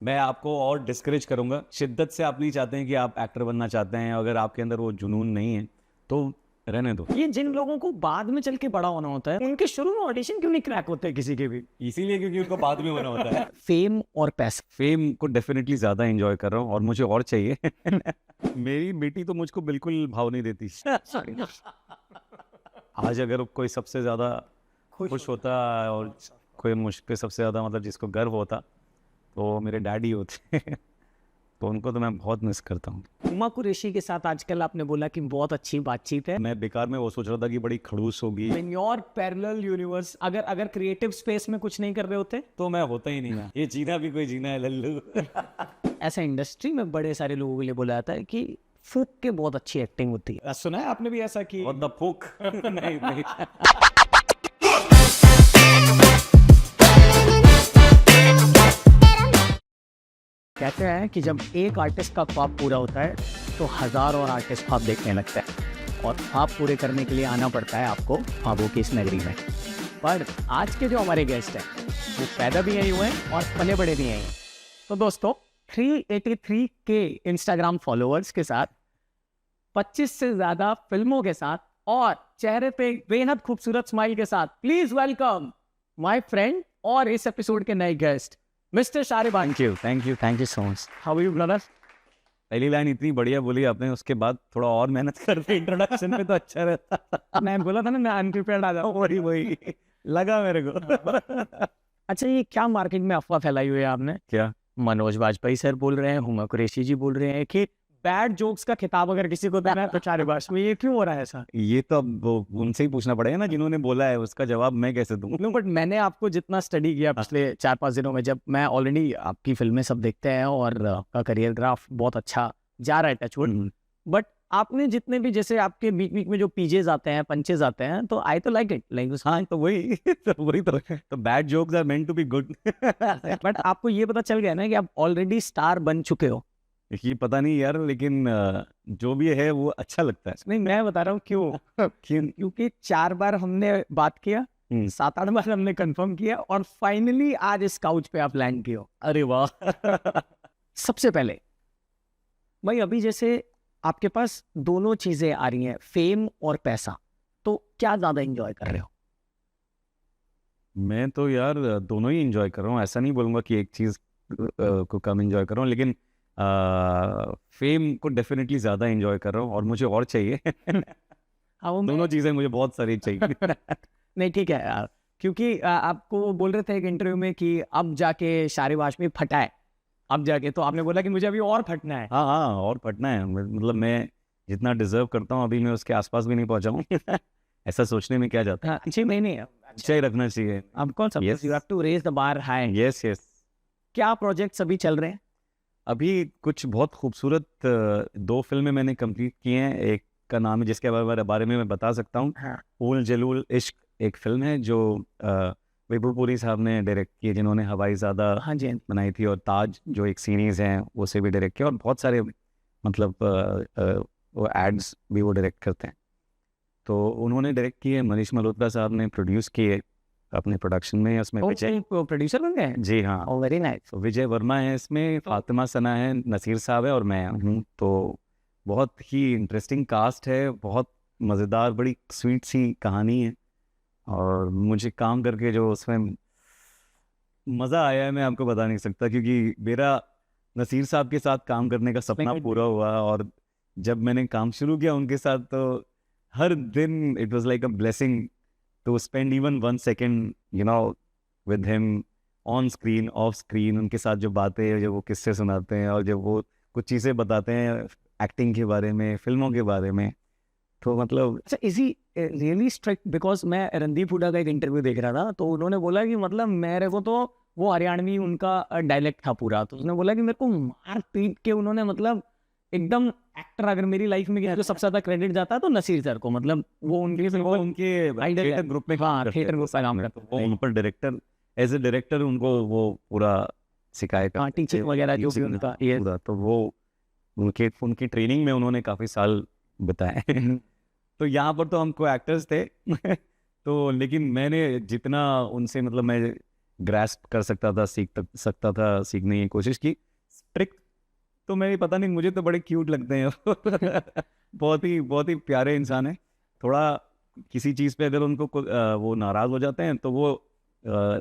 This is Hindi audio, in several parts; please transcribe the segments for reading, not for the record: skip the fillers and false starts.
मैं आपको और डिस्करेज करूंगा, शिद्दत से आप नहीं चाहते हैं कि आप एक्टर बनना चाहते हैं, अगर आपके अंदर वो जुनून नहीं है तो रहने दो। ये जिन लोगों को बाद में चल के बड़ा होना होता है उनके शुरू में ऑडिशन क्यों नहीं क्रैक होते किसी के भी? इसीलिए क्योंकि उनको बाद में होना होता है। फेम और पैसा। फेम को डेफिनेटली ज्यादा एंजॉय कर रहा हूँ और मुझे और चाहिए। मेरी बेटी तो मुझको बिल्कुल भाव नहीं देती। आज अगर कोई सबसे ज्यादा खुश होता और कोई मुझ पे सबसे ज्यादा मतलब जिसको गर्व होता तो मेरे डैडी होते। तो उनको तो मैं बहुत मिस करता हूँ। हुमा कुरैशी के साथ आजकल आपने बोला कि बहुत अच्छी बातचीत है। मैं बेकार में वो सोच रहा था कि बड़ी खड़ूस होगी, इन योर पैरेलल यूनिवर्स अगर क्रिएटिव स्पेस में कुछ नहीं कर रहे होते तो मैं होता ही नहीं है। ये जीना भी कोई जीना है लल्लू। ऐसा इंडस्ट्री में बड़े सारे लोगों के लिए बोला जाता है कि फूक के बहुत अच्छी एक्टिंग होती है। सुना है आपने भी ऐसा कि और द फूक। नहीं नहीं। कहते हैं कि जब एक आर्टिस्ट का ख्वाब पूरा होता है तो हजार और आर्टिस्ट ख्वाब देखने लगते हैं और ख्वाब पूरे करने के लिए आना पड़ता है आपको ख्वाबों की इस नगरी में। पर आज के जो हमारे गेस्ट हैं वो पैदा भी यही हुए हैं और पले बड़े भी यही हैं। तो दोस्तों 383 के इंस्टाग्राम फॉलोअर्स के साथ, 25 से ज़्यादा फिल्मों के साथ और चेहरे पे बेहद खूबसूरत स्माइल के साथ, प्लीज वेलकम माय फ्रेंड और इस एपिसोड के नए guest mister Shariban. Thank you so much. How are you brother? पहली लाइन इतनी बढ़िया बोली आपने, उसके बाद थोड़ा और मेहनत करते इंट्रोडक्शन में तो अच्छा रहता। मैं बोला था ना मैं अनप्रिपेयर्ड आ जाऊँ। वही वही लगा मेरे को। अच्छा, ये क्या मार्केट में अफवाह फैलाई हुई है आपने? क्या? मनोज बाजपेयी सर बोल रहे हैं, हुमा कुरैशी जी बोल रहे हैं कि बैड जोक्स का खिताब अगर किसी को देना है तो शारिबान में। ये क्यों हो रहा है ऐसा? ये तो अब वो उनसे ही पूछना पड़ेगा ना जिन्होंने बोला है, उसका जवाब मैं कैसे दूं? नो, बट मैंने आपको जितना स्टडी किया पिछले 4-5 दिनों में, जब मैं ऑलरेडी आपकी फिल्में सब देखते हैं और आपका करियर ग्राफ बहुत अच्छा जा रहा है टचवुड, बट आपने जितने भी जैसे आपके बीच बीच में जो पीजेस आते हैं, पंचेस आते हैं, तो आई तो लाइक इट लाइक। हाँ तो वही तो bad jokes are meant to be good. But आपको ये पता चल गया ना कि आप ऑलरेडी स्टार बन चुके हो। ये पता नहीं यार, लेकिन जो भी है वो अच्छा लगता है। नहीं, मैं बता रहा हूँ क्यों। क्योंकि 4 बार हमने बात किया, 7-8 बार हमने कंफर्म किया और फाइनली आज इस काउच पे आप लैंड किए हो। अरे वाह। सबसे पहले भाई, अभी जैसे आपके पास दोनों चीजें आ रही हैं, फेम और पैसा, तो क्या ज्यादा एंजॉय कर रहे हो? मैं तो यार दोनों ही एंजॉय कर रहा हूँ, ऐसा नहीं बोलूँगा कि एक चीज़ को कम एंजॉय कर रहा हूँ, लेकिन फेम को डेफिनेटली ज़्यादा एंजॉय कर रहा हूँ और मुझे और चाहिए। हाँ, वो दोनों चीज़ें मुझे बहुत सारी चाहिए। नहीं ठीक है यार, क्योंकि आपको वो बोल रहे थे एक इंटरव्यू में कि अब जाके शारिबान में फटा है, अब जाके, तो आपने बोला कि मुझे अभी और फटना है। हाँ हाँ, और फटना है, मतलब मैं जितना डिजर्व करता हूँ अभी मैं उसके आसपास भी नहीं पहुँचा हूँ। ऐसा सोचने में क्या जाता है। हाँ, अच्छी नहीं है, अच्छा ही रखना चाहिए। अब कौन सा, Yes. You have to raise the bar high. Yes yes. क्या प्रोजेक्ट्स अभी चल रहे हैं? अभी कुछ बहुत खूबसूरत 2 फिल्में मैंने कंप्लीट की हैं। एक का नाम है, जिसके बारे में मैं बता सकता हूँ, हाँ। फूल जलूल इश्क एक फिल्म है जो विपुल पुरी साहब ने डायरेक्ट की है, जिन्होंने हवाईज़ादा हाँ जी, बनाई थी, और ताज जो एक सीरीज़ है उसे भी डायरेक्ट किया, और बहुत सारे मतलब वो एड्स भी वो डायरेक्ट करते हैं। तो उन्होंने डायरेक्ट की है, मनीष मल्होत्रा साहब ने प्रोड्यूस की है अपने प्रोडक्शन में। उसमें विजय, प्रोड्यूसर बन गए? जी हाँ, ओह वेरी नाइस। तो विजय वर्मा है इसमें, फातिमा सना है, नसीर साहब है और मैं हूँ। तो बहुत ही इंटरेस्टिंग कास्ट है, बहुत मज़ेदार, बड़ी स्वीट सी कहानी है, और मुझे काम करके जो उसमें मज़ा आया है मैं आपको बता नहीं सकता, क्योंकि मेरा नसीर साहब के साथ काम करने का सपना पूरा हुआ, और जब मैंने काम शुरू किया उनके साथ तो हर दिन it was like a blessing to spend even 1 second with him on screen, off screen. उनके साथ जो बातें, जब वो किस्से सुनाते हैं और जब वो कुछ चीज़ें बताते हैं एक्टिंग के बारे में, फिल्मों के बारे में, तो मतलब अच्छा, is he really strict? Because मैं रणदीप हुड्डा का एक इंटरव्यू देख रहा था, तो उन्होंने बोला कि मतलब मेरे को तो वो हरियाणवी उनका डायलेक्ट था पूरा, तो उसने बोला कि मेरे को मार पीट के उन्होंने मतलब एकदम एक्टर, अगर मेरी लाइफ में जो सबसे ज्यादा क्रेडिट जाता है तो नसीर सर को, मतलब वो उनके थिएटर ग्रुप में थिएटर ग्रुप का काम करते वो उन पर डायरेक्टर, एज ए डायरेक्टर उनको वो पूरा सिखाएगा, हाँ, टीचिंग वगैरह जो भी उनका ये पूरा। तो वो उनकी ट्रेनिंग में उन्होंने काफ़ी साल बताए। तो यहाँ पर तो हम को एक्टर्स थे। तो लेकिन मैंने जितना उनसे, मतलब मैं ग्रास्प कर सकता था, सकता था, सीखने की कोशिश की। स्ट्रिक्ट तो मैं पता नहीं, मुझे तो बड़े क्यूट लगते हैं बहुत ही प्यारे इंसान है। थोड़ा किसी चीज़ पे अगर उनको वो नाराज़ हो जाते हैं तो वो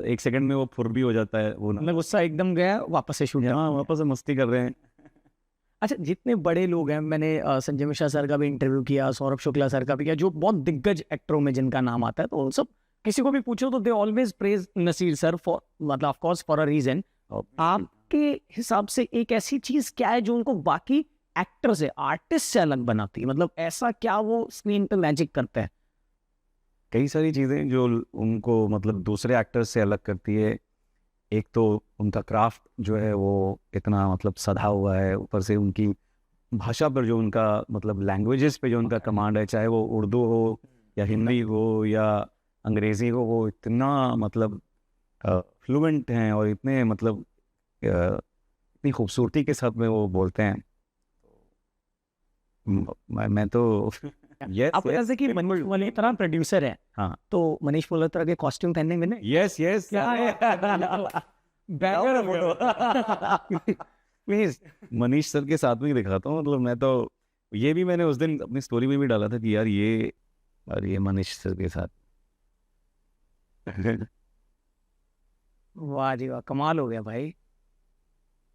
1 सेकंड में वो फुर भी हो जाता है, वो मतलब गुस्सा एकदम गया, वापस से शूट। हाँ वापस से मस्ती कर रहे हैं। अच्छा, जितने बड़े लोग हैं, मैंने संजय मिश्रा सर का भी इंटरव्यू किया, सौरभ शुक्ला सर का भी किया, जो बहुत दिग्गज एक्टरों में जिनका नाम आता है, तो उन सब किसी को भी पूछो तो they always praise Naseer sir for, मतलब of course for a reason. आपके हिसाब से एक ऐसी चीज क्या है जो उनको बाकी एक्टर से, आर्टिस्ट से अलग बनाती है? मतलब ऐसा क्या वो स्क्रीन पे मैजिक करते हैं? कई सारी चीज़ें जो उनको मतलब दूसरे एक्टर्स से अलग करती है। एक तो उनका क्राफ्ट जो है वो इतना मतलब सधा हुआ है, ऊपर से उनकी भाषा पर जो उनका मतलब लैंग्वेजेस पे जो उनका कमांड है, चाहे वो उर्दू हो या हिंदी हो या अंग्रेज़ी हो, वो इतना मतलब फ्लुएंट हैं और इतने मतलब इतनी खूबसूरती के साथ में वो बोलते हैं। मैं तो यस आप जैसे कि मनीष मल्होत्रा प्रोड्यूसर है, हाँ तो मनीष मल्होत्रा के कॉस्ट्यूम पहनने में नहीं? Yes yes please. Manish sir के साथ में ही दिखाता हूँ। मतलब मैं तो ये भी मैंने उस दिन अपनी स्टोरी में भी डाला था कि यार ये मनीष सर के साथ वाह जी वाह, कमाल हो गया भाई।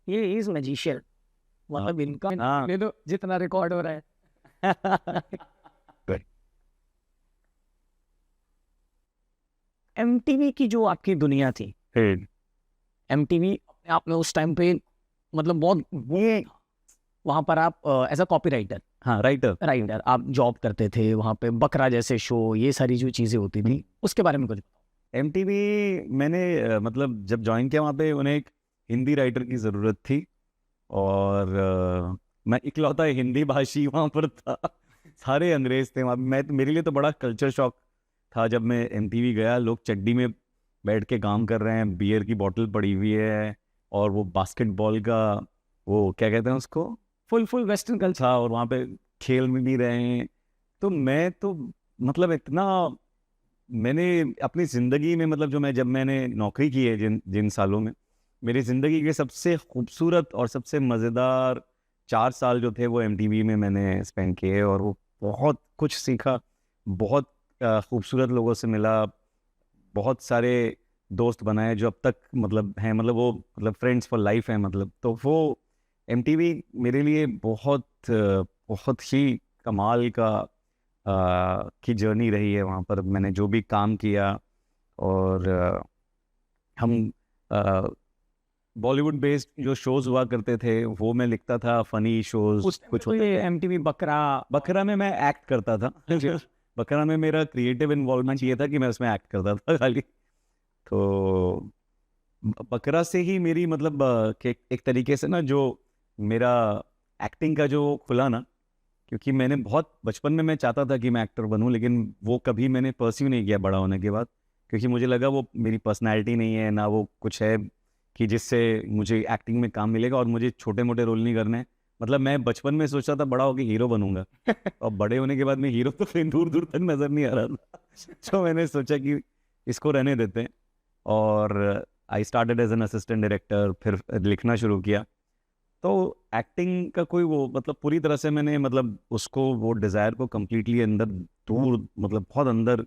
ये इज मैजिशियन, मतलब इनका हाँ। ले लो जितना रिकॉर्ड हो रहा है। एमटीवी की जो आपकी दुनिया थी, एमटीवी अपने आप में उस टाइम पे मतलब बहुत वो, वहां पर आप एज अ कॉपी राइटर, हाँ राइटर आप जॉब करते थे वहां पे, बकरा जैसे शो, ये सारी जो चीजें होती थी, उसके बारे में कुछ बताओ। एमटीवी मैंने मतलब जब ज्वाइन किया वहाँ पे उन्हें एक हिंदी राइटर की ज़रूरत थी और मैं इकलौता हिंदी भाषी वहाँ पर था। सारे अंग्रेज थे वहाँ। मैं तो, मेरे लिए तो बड़ा कल्चर शॉक था जब मैं एमटीवी गया। लोग चड्डी में बैठ के काम कर रहे हैं, बियर की बोतल पड़ी हुई है और वो बास्केटबॉल का वो क्या कहते हैं उसको, फुल वेस्टर्न कल्चर था, और वहाँ पे खेल में भी रहे हैं। तो मैं तो मतलब इतना, मैंने अपनी ज़िंदगी में मतलब जब मैंने नौकरी की है जिन जिन सालों में, मेरी ज़िंदगी के सबसे खूबसूरत और सबसे मज़ेदार 4 साल जो थे वो एमटीवी में मैंने स्पेंड किए। और वो बहुत कुछ सीखा, बहुत खूबसूरत लोगों से मिला, बहुत सारे दोस्त बनाए जो अब तक मतलब हैं, मतलब वो मतलब फ्रेंड्स फॉर लाइफ हैं मतलब। तो वो एमटीवी मेरे लिए बहुत ही कमाल की जर्नी रही है। वहाँ पर मैंने जो भी काम किया, और हम बॉलीवुड बेस्ड जो शोज़ हुआ करते थे वो मैं लिखता था, फनी शोज़ कुछ तो ये एमटीवी बकरा में मैं एक्ट करता था। बकरा में मेरा क्रिएटिव इन्वॉल्वमेंट ये था कि मैं उसमें एक्ट करता था खाली। तो बकरा से ही मेरी मतलब कि एक तरीके से ना जो मेरा एक्टिंग का जो खुला ना, क्योंकि मैंने बहुत बचपन में मैं चाहता था कि मैं एक्टर बनूं, लेकिन वो कभी मैंने परस्यू नहीं किया बड़ा होने के बाद, क्योंकि मुझे लगा वो मेरी पर्सनैलिटी नहीं है, ना वो कुछ है कि जिससे मुझे एक्टिंग में काम मिलेगा, और मुझे छोटे मोटे रोल नहीं करने हैं। मतलब मैं बचपन में सोचता था बड़ा होकर हीरो बनूंगा, और बड़े होने के बाद में हीरो तो कहीं दूर दूर तक नज़र नहीं आ रहा था। तो मैंने सोचा कि इसको रहने देते हैं, और I started as an assistant director, फिर लिखना शुरू किया। तो एक्टिंग का कोई वो मतलब पूरी तरह से मैंने मतलब उसको, वो डिज़ायर को कम्प्लीटली अंदर दूर मतलब बहुत अंदर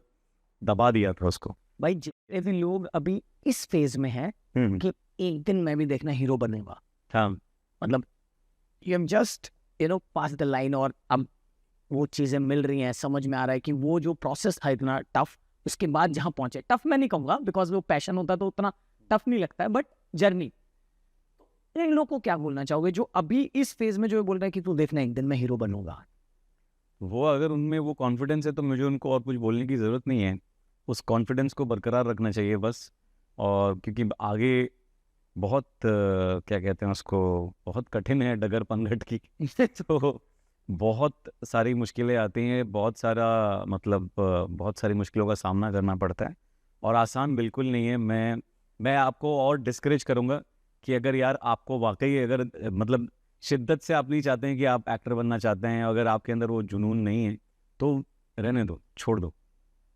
दबा दिया था उसको। भाई, जितने भी लोग अभी इस फेज में हैं कि एक दिन मैं भी देखना हीरो बनूंगा, हाँ मतलब you am just pass the line, और अब वो चीज़ें मिल रही हैं, समझ में आ रहा है कि वो जो प्रोसेस था इतना टफ, उसके बाद जहाँ पहुंचे, टफ मैं नहीं कहूँगा बिकॉज वो पैशन होता तो उतना टफ नहीं लगता है, बट जर्नी। इन लोगों को क्या बोलना चाहोगे जो अभी इस फेज में जो बोल रहे हैं कि तू देखना एक दिन मैं हीरो बनूंगा? वो अगर उनमें वो कॉन्फिडेंस है तो मुझे उनको और कुछ बोलने की ज़रूरत नहीं है। उस कॉन्फिडेंस को बरकरार रखना चाहिए बस। और क्योंकि आगे बहुत क्या कहते हैं उसको, बहुत कठिन है डगर पनघट की। तो बहुत सारी मुश्किलें आती हैं, बहुत सारा मतलब बहुत सारी मुश्किलों का सामना करना पड़ता है, और आसान बिल्कुल नहीं है। मैं आपको और डिस्करेज करूँगा कि अगर यार आपको वाकई अगर मतलब शिद्दत से आप नहीं चाहते हैं कि आप एक्टर बनना चाहते हैं, अगर आपके अंदर वो जुनून नहीं है तो रहने दो, छोड़ दो।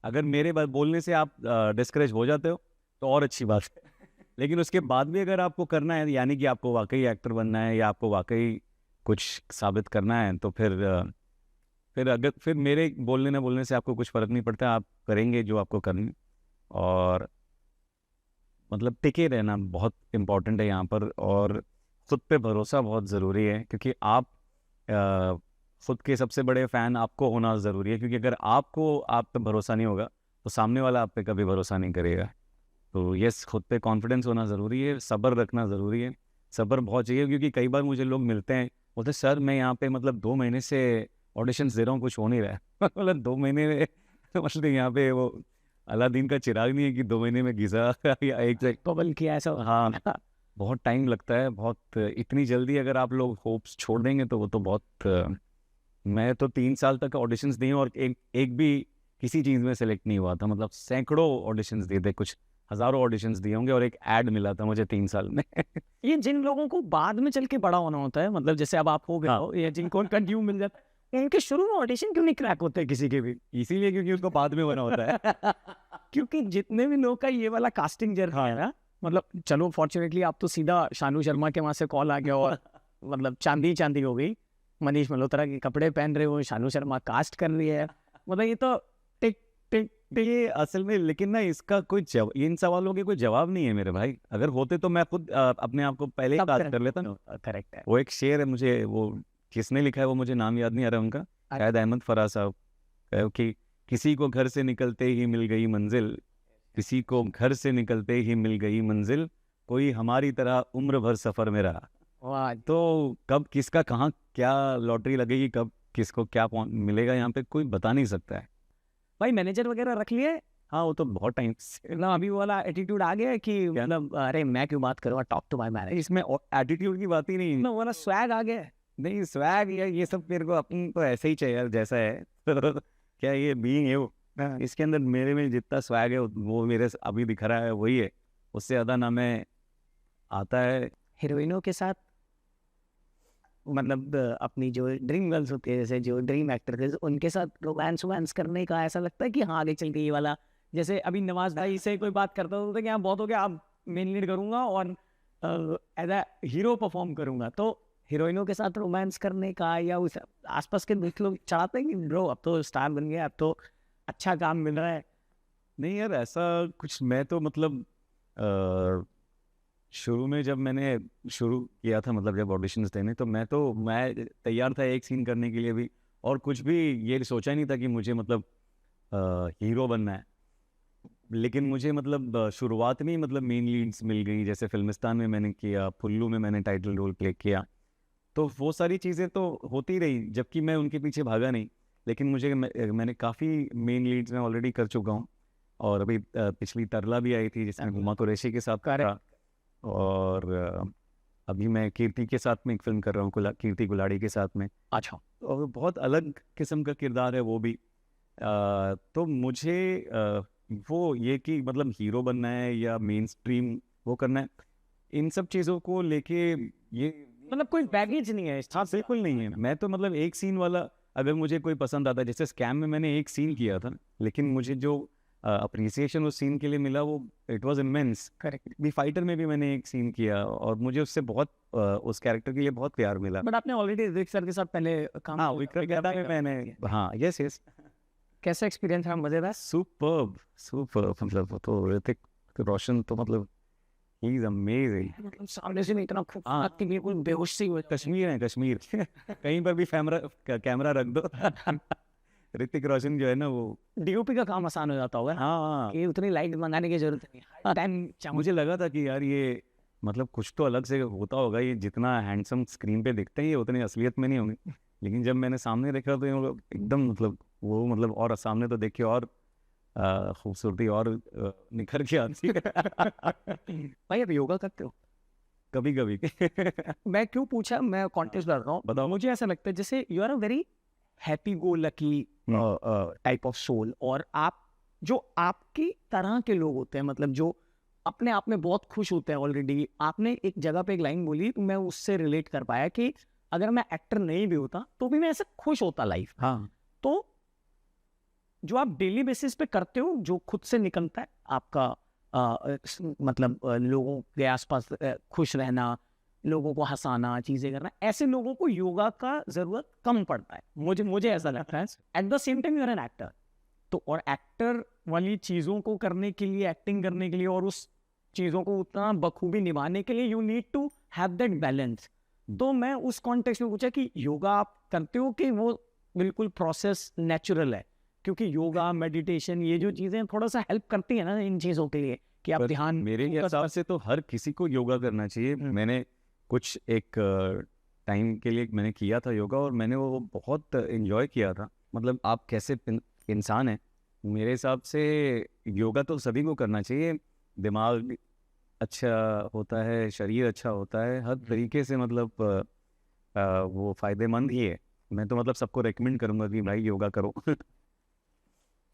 अगर मेरे बात बोलने से आप डिस्करेज हो जाते हो तो और अच्छी बात है। लेकिन उसके बाद भी अगर आपको करना है, यानी कि आपको वाकई एक्टर बनना है या आपको वाकई कुछ साबित करना है, तो फिर मेरे बोलने ना बोलने से आपको कुछ फ़र्क नहीं पड़ता, आप करेंगे जो आपको करना है। और मतलब टिके रहना बहुत इम्पोर्टेंट है यहाँ पर, और खुद पे भरोसा बहुत ज़रूरी है, क्योंकि आप खुद के सबसे बड़े फ़ैन आपको होना ज़रूरी है, क्योंकि अगर आपको आप पे भरोसा नहीं होगा तो सामने वाला आप पे कभी भरोसा नहीं करेगा। तो यस, खुद पे कॉन्फिडेंस होना ज़रूरी है, सब्र रखना ज़रूरी है, सब्र बहुत चाहिए, क्योंकि कई बार मुझे लोग मिलते हैं, बोलते सर मैं यहाँ पे मतलब 2 महीने से ऑडिशंस दे रहा हूँ, कुछ हो नहीं रहा है। मतलब 2 महीने में मतलब यहाँ पे वो अलादीन का चिराग नहीं है कि 2 महीने में घिसा या एक बबल किया ऐसा। हाँ, बहुत टाइम लगता है, बहुत इतनी जल्दी अगर आप लोग होप्स छोड़ देंगे तो वो तो बहुत मैं तो 3 साल तक ऑडिशंस दिए और एक भी किसी चीज़ में सेलेक्ट नहीं हुआ था, मतलब सैकड़ों ऑडिशंस दिए थे, कुछ हज़ारों ऑडिशंस दिए होंगे, और एक ऐड मिला था मुझे 3 साल में। ये जिन लोगों को बाद में चल के बड़ा होना होता है, मतलब जैसे अब आप हो गए हाँ। हो, या जिनको कंटिन्यू मिल जाता है, उनके शुरू में ऑडिशन क्यों नहीं क्रैक होते किसी के भी? इसीलिए क्योंकि उसको बाद में होना होता है। क्योंकि जितने भी लोग का ये वाला कास्टिंग जर्नी है ना, मतलब चलो फॉर्चुनेटली आप तो सीधा शानू शर्मा के वहाँ से कॉल आ गया और मतलब चांदी चांदी हो गई, मनीष मल्होत्रा के कपड़े पहन रहे हो, शानू शर्मा कास्ट कर रही है, मतलब ये तो टिक टिक टिक। ये असल में लेकिन ना इसका कोई इन सवालों के कोई जवाब नहीं है मेरे भाई, अगर होते तो मैं खुद अपने आप को पहले ही कास्ट कर लेता ना। करेक्ट है। वो एक शेर है, मुझे वो किसने लिखा है वो मुझे नाम याद नहीं आ रहा उनका, शायद अहमद फराज साहब, कि किसी को घर से निकलते ही मिल गई मंजिल, किसी को घर से निकलते ही मिल गई मंजिल, कोई हमारी तरह उम्र भर सफ़र में रहा। वाह, तो कब किसका कहाँ क्या लॉटरी लगेगी, कब किसको क्या मिलेगा, यहाँ पे कोई बता नहीं सकता है। भाई मैनेजर वगैरह रख लिए हाँ, वो तो बहुत टाइम से। ना, अभी वो वाला एटीट्यूड आ गया है कि मतलब अरे मैं क्यों बात करूँगा, टॉक टू माय मैनेजर, इसमें एटीट्यूड की बात ही नहीं, ना वाला स्वैग आ गया है। नहीं स्वैग या ये सब मेरे को अपनी तो ऐसे ही चाहिए यार, जैसा है। तो क्या ये बीइंग है वो, इसके अंदर मेरे में जितना स्वैग है वो मेरे से अभी दिख रहा है वही है, उससे ज़्यादा ना मैं आता है। हीरोइनों के साथ मतलब अपनी जो ड्रीम गर्ल्स होती है, जैसे जो ड्रीम एक्टर थे, उनके साथ रोमांस वोमांस करने का ऐसा लगता है कि हाँ आगे चल के ये वाला, जैसे अभी नवाज भाई से कोई बात करता होता कि हाँ बहुत हो गया, अब मेन लीड करूंगा और एज अ हीरो परफॉर्म करूंगा, तो हीरोइनों के साथ रोमांस करने का या उस आसपास के दोस्त लोग चाहते हैं कि ब्रो अब तो स्टार बन गया, अब तो अच्छा काम मिल रहा है? नहीं यार, ऐसा कुछ मैं तो मतलब शुरू में जब मैंने शुरू किया था, मतलब जब ऑडिशंस देने, तो मैं तैयार था एक सीन करने के लिए भी, और कुछ भी ये सोचा नहीं था कि मुझे मतलब हीरो बनना है। लेकिन मुझे मतलब शुरुआत में ही मतलब मेन लीड्स मिल गई, जैसे फिल्मिस्तान में मैंने किया, पुल्लू में मैंने टाइटल रोल प्ले किया, तो वो सारी चीज़ें तो होती रही, जबकि मैं उनके पीछे भागा नहीं। लेकिन मैंने काफ़ी मेन लीड्स में ऑलरेडी कर चुका हूँ, और अभी पिछली तरला भी आई थी जिसमें हुमा कुरैशी के साथ था, और अभी मैं कीर्ति के साथ में एक फिल्म कर रहा हूँ, कीर्ति गुलाड़ी के साथ में। अच्छा, और बहुत अलग किस्म का किरदार है वो भी। तो मुझे वो ये कि मतलब हीरो बनना है या मेन स्ट्रीम वो करना है, इन सब चीज़ों को लेके ये मतलब कोई बैगेज नहीं है। हाँ बिल्कुल नहीं है। मैं तो मतलब एक सीन वाला, अगर मुझे कोई पसंद आता है, जैसे स्कैम में मैंने एक सीन किया था, लेकिन मुझे जो अप्रिसिएशन उस सीन के लिए मिला वो it was immense. Correct. The fighter में भी मैंने एक सीन किया और मुझे उससे बहुत उस कैरेक्टर के लिए बहुत प्यार मिला। बट आपने ऑलरेडी ऋतिक सर के साथ पहले काम हाँ, विक्रम वेदा में मैंने, हाँ यस यस, कैसा एक्सपीरियंस रहा? मजेदार? सुपर्ब सुपर्ब, मतलब वो तो ऋतिक रोशन तो मतलब ही इज अमेजिंग। मतलब सामने से नहीं इतना खूबसूरत कि बिल्कुल बेहोश सी हो। कश्मीर है कश्मीर। कहीं पर भी कैमरा रख दो, ऋतिक रोशन जो है ना वो डीओपी का काम आसान हो जाता होगा। हाँ, ये उतनी लाइट मंगाने की जरूरत नहीं, टाइम मुझे लगा था कि यार ये मतलब कुछ तो अलग से होता होगा, ये जितना हैंडसम स्क्रीन पे दिखते हैं ये उतनी असलियत में नहीं होंगे। लेकिन जब मैंने सामने देखा तो ये एकदम मतलब वो मतलब और सामने तो देख के और खूबसूरती और निखर के आती है। भाई अब योगा करते हो? कभी कभी। मैं क्यों पूछा, मैं कॉन्टेस्ट कर रहा हूँ, बताओ। मुझे ऐसा लगता है जैसे you are a very happy go lucky type of soul, और आप जो आपकी तरह के लोग होते हैं, मतलब जो अपने आप में बहुत खुश होते हैं ऑलरेडी। आपने एक जगह पे एक लाइन बोली, मैं उससे रिलेट कर पाया कि अगर मैं एक्टर नहीं भी होता तो भी मैं ऐसे खुश होता लाइफ। हाँ, तो जो आप डेली बेसिस पे करते हो, जो खुद से निकलता है आपका मतलब लोगों के आसपास खुश रहना, लोगों को हंसाना, चीज़ें करना, ऐसे लोगों को योगा का ज़रूरत कम पड़ता है, मुझे ऐसा लगता है। At the same time you are an actor, तो और एक्टर वाली चीज़ों को करने के लिए, एक्टिंग करने के लिए और उस चीज़ों को उतना बखूबी निभाने के लिए you need to have that balance. तो मैं उस कॉन्टेक्स्ट में पूछा कि योगा आप करते हो कि वो बिल्कुल प्रोसेस नेचुरल है? क्योंकि योगा, मेडिटेशन, ये जो चीज़ें थोड़ा सा हेल्प करती है ना इन चीज़ों के लिए कि आप ध्यान, मेरे हिसाब से तो हर किसी को योगा करना चाहिए। मैंने कुछ एक टाइम के लिए मैंने किया था योगा और मैंने वो बहुत एंजॉय किया था। मतलब आप कैसे इंसान हैं, मेरे हिसाब से योगा तो सभी को करना चाहिए। दिमाग अच्छा होता है, शरीर अच्छा होता है, हर तरीके से मतलब वो फ़ायदेमंद ही है। मैं तो मतलब सबको रेकमेंड करूँगा कि भाई योगा करो।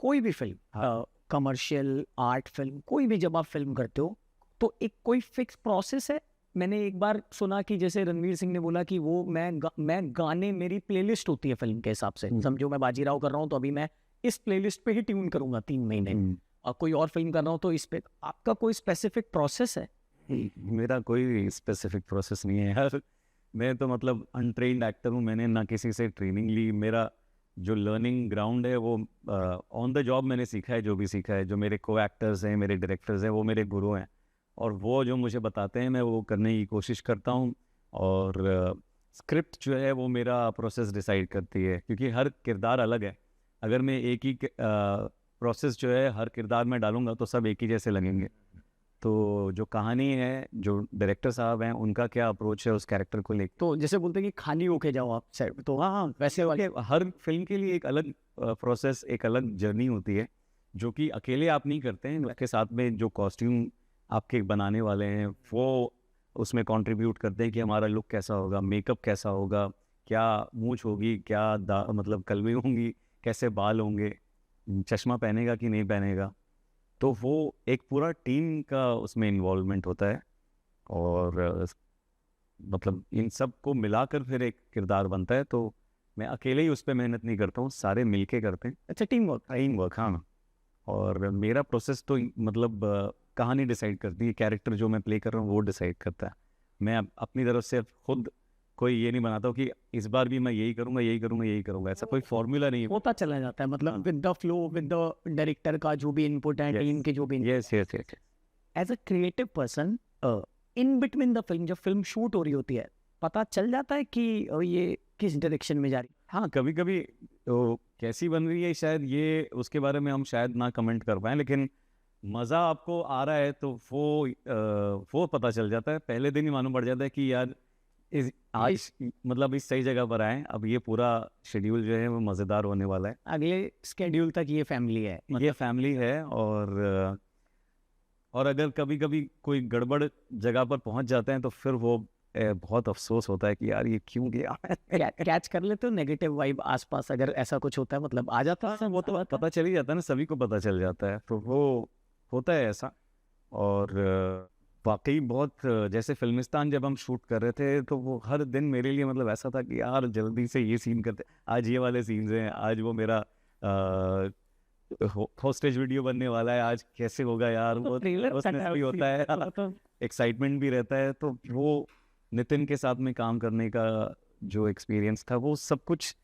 कोई भी फिल्म, कमर्शियल, आर्ट फिल्म, कोई भी जब आप फिल्म करते हो तो एक कोई फिक्स प्रोसेस है? मैंने एक बार सुना कि जैसे रणवीर सिंह ने बोला कि वो मैं गाने, मेरी प्लेलिस्ट होती है फिल्म के हिसाब से, समझो मैं बाजीराव कर रहा हूँ तो अभी मैं इस प्लेलिस्ट पे ही ट्यून करूंगा 3 महीने, और कोई और फिल्म कर रहा हूँ तो इस पे। आपका कोई स्पेसिफिक प्रोसेस है? मेरा कोई स्पेसिफिक प्रोसेस नहीं है यार। मैं तो मतलब अनट्रेन्ड एक्टर हूँ, मैंने ना किसी से ट्रेनिंग ली। मेरा जो लर्निंग ग्राउंड है वो ऑन द जॉब मैंने सीखा है, जो भी सीखा है। जो मेरे को एक्टर्स हैं, मेरे डायरेक्टर्स हैं, वो मेरे गुरु हैं और वो जो मुझे बताते हैं मैं वो करने की कोशिश करता हूँ। और स्क्रिप्ट जो है वो मेरा प्रोसेस डिसाइड करती है, क्योंकि हर किरदार अलग है। अगर मैं एक ही प्रोसेस जो है हर किरदार में डालूंगा तो सब एक ही जैसे लगेंगे। तो जो कहानी है, जो डायरेक्टर साहब हैं, उनका क्या अप्रोच है उस कैरेक्टर को लेकर। तो जैसे बोलते हैं कि खाली होके जाओ आप सेट, तो हाँ वैसे वाले हर फिल्म के लिए एक अलग प्रोसेस, एक अलग जर्नी होती है जो कि अकेले आप नहीं करते हैं। उसके साथ में जो कॉस्ट्यूम आपके बनाने वाले हैं वो उसमें कंट्रीब्यूट करते हैं कि हमारा लुक कैसा होगा, मेकअप कैसा होगा, क्या मूंछ होगी, क्या मतलब कलमी होंगी, कैसे बाल होंगे, चश्मा पहनेगा कि नहीं पहनेगा। तो वो एक पूरा टीम का उसमें इन्वॉल्वमेंट होता है और मतलब इन सब को मिलाकर फिर एक किरदार बनता है। तो मैं अकेले ही उस पर मेहनत नहीं करता हूँ, सारे मिलके करते हैं। अच्छा, टीम वर्क, हाँ। और मेरा प्रोसेस तो मतलब कहानी डिसाइड करती है, कैरेक्टर जो मैं प्ले कर रहा हूँ वो डिसाइड करता है। मैं अपनी तरफ से खुद कोई ये नहीं बनाता हूँ कि इस बार भी मैं यही करूँगा, यही करूँगा, यही करूँगा। ऐसा कोई फॉर्मूला नहीं है, होता चला जाता है, मतलब with the flow, with the director का जो भी इनपुट है, टीम के जो भी। Yes. As a creative person, in between the film, जब फिल्म शूट हो रही होती है, पता चल जाता है कि ये किस डायरेक्शन में जा रही है? हाँ, कभी कभी तो कैसी बन रही है शायद ये उसके बारे में हम शायद ना कमेंट कर पाएँ, लेकिन मज़ा आपको आ रहा है तो वो पता चल जाता है। पहले दिन ही मालूम पड़ जाता है कि यार आज मतलब इस सही जगह पर आए, अब ये पूरा शेड्यूल जो है वो मज़ेदार होने वाला है। अगले शेड्यूल तक ये फैमिली है, ये फैमिली है। और अगर कभी कभी कोई गड़बड़ जगह पर पहुंच जाते हैं तो फिर वो बहुत अफसोस होता है कि यार ये क्यों गया। कैच कर लेते हो नेगेटिव वाइब आसपास अगर ऐसा कुछ होता है, मतलब आ जाता है? वो तो पता चल ही जाता है ना, सभी को पता चल जाता है, तो वो होता है ऐसा। और वाकई बहुत जैसे फिल्मिस्तान जब हम शूट कर रहे थे तो वो हर दिन मेरे लिए मतलब ऐसा था कि यार जल्दी से ये सीन करते, आज ये वाले सीन्स हैं, आज वो मेरा होस्टेज वीडियो बनने वाला है, आज कैसे होगा यार। वो उसमें भी होता है, एक्साइटमेंट भी रहता है। तो वो नितिन के साथ में काम करने का जो एक्सपीरियंस था वो सब कुछ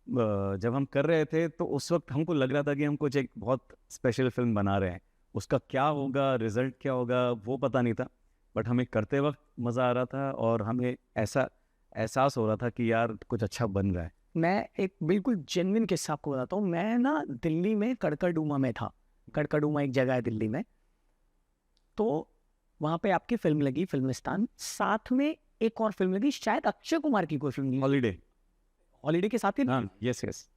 जब हम कर रहे थे तो उस वक्त हमको लग रहा था कि हम कुछ एक बहुत स्पेशल फिल्म बना रहे हैं। उसका क्या होगा, रिजल्ट क्या होगा, वो पता नहीं था, बट हमें करते वक्त मज़ा आ रहा था और हमें ऐसा एहसास हो रहा था कि यार कुछ अच्छा बन रहा है। मैं एक बिल्कुल जेन्युइन किस्सा आपको बताता हूँ। मैं ना दिल्ली में कड़कड़डूमा में था। कड़कड़डूमा एक जगह है दिल्ली में, तो वहाँ पे आपकी फिल्म लगी फिल्मिस्तान, साथ में एक और फिल्म लगी, शायद अक्षय कुमार की कोई फिल्म, हॉलीडे के साथ ही। हाँ, यस।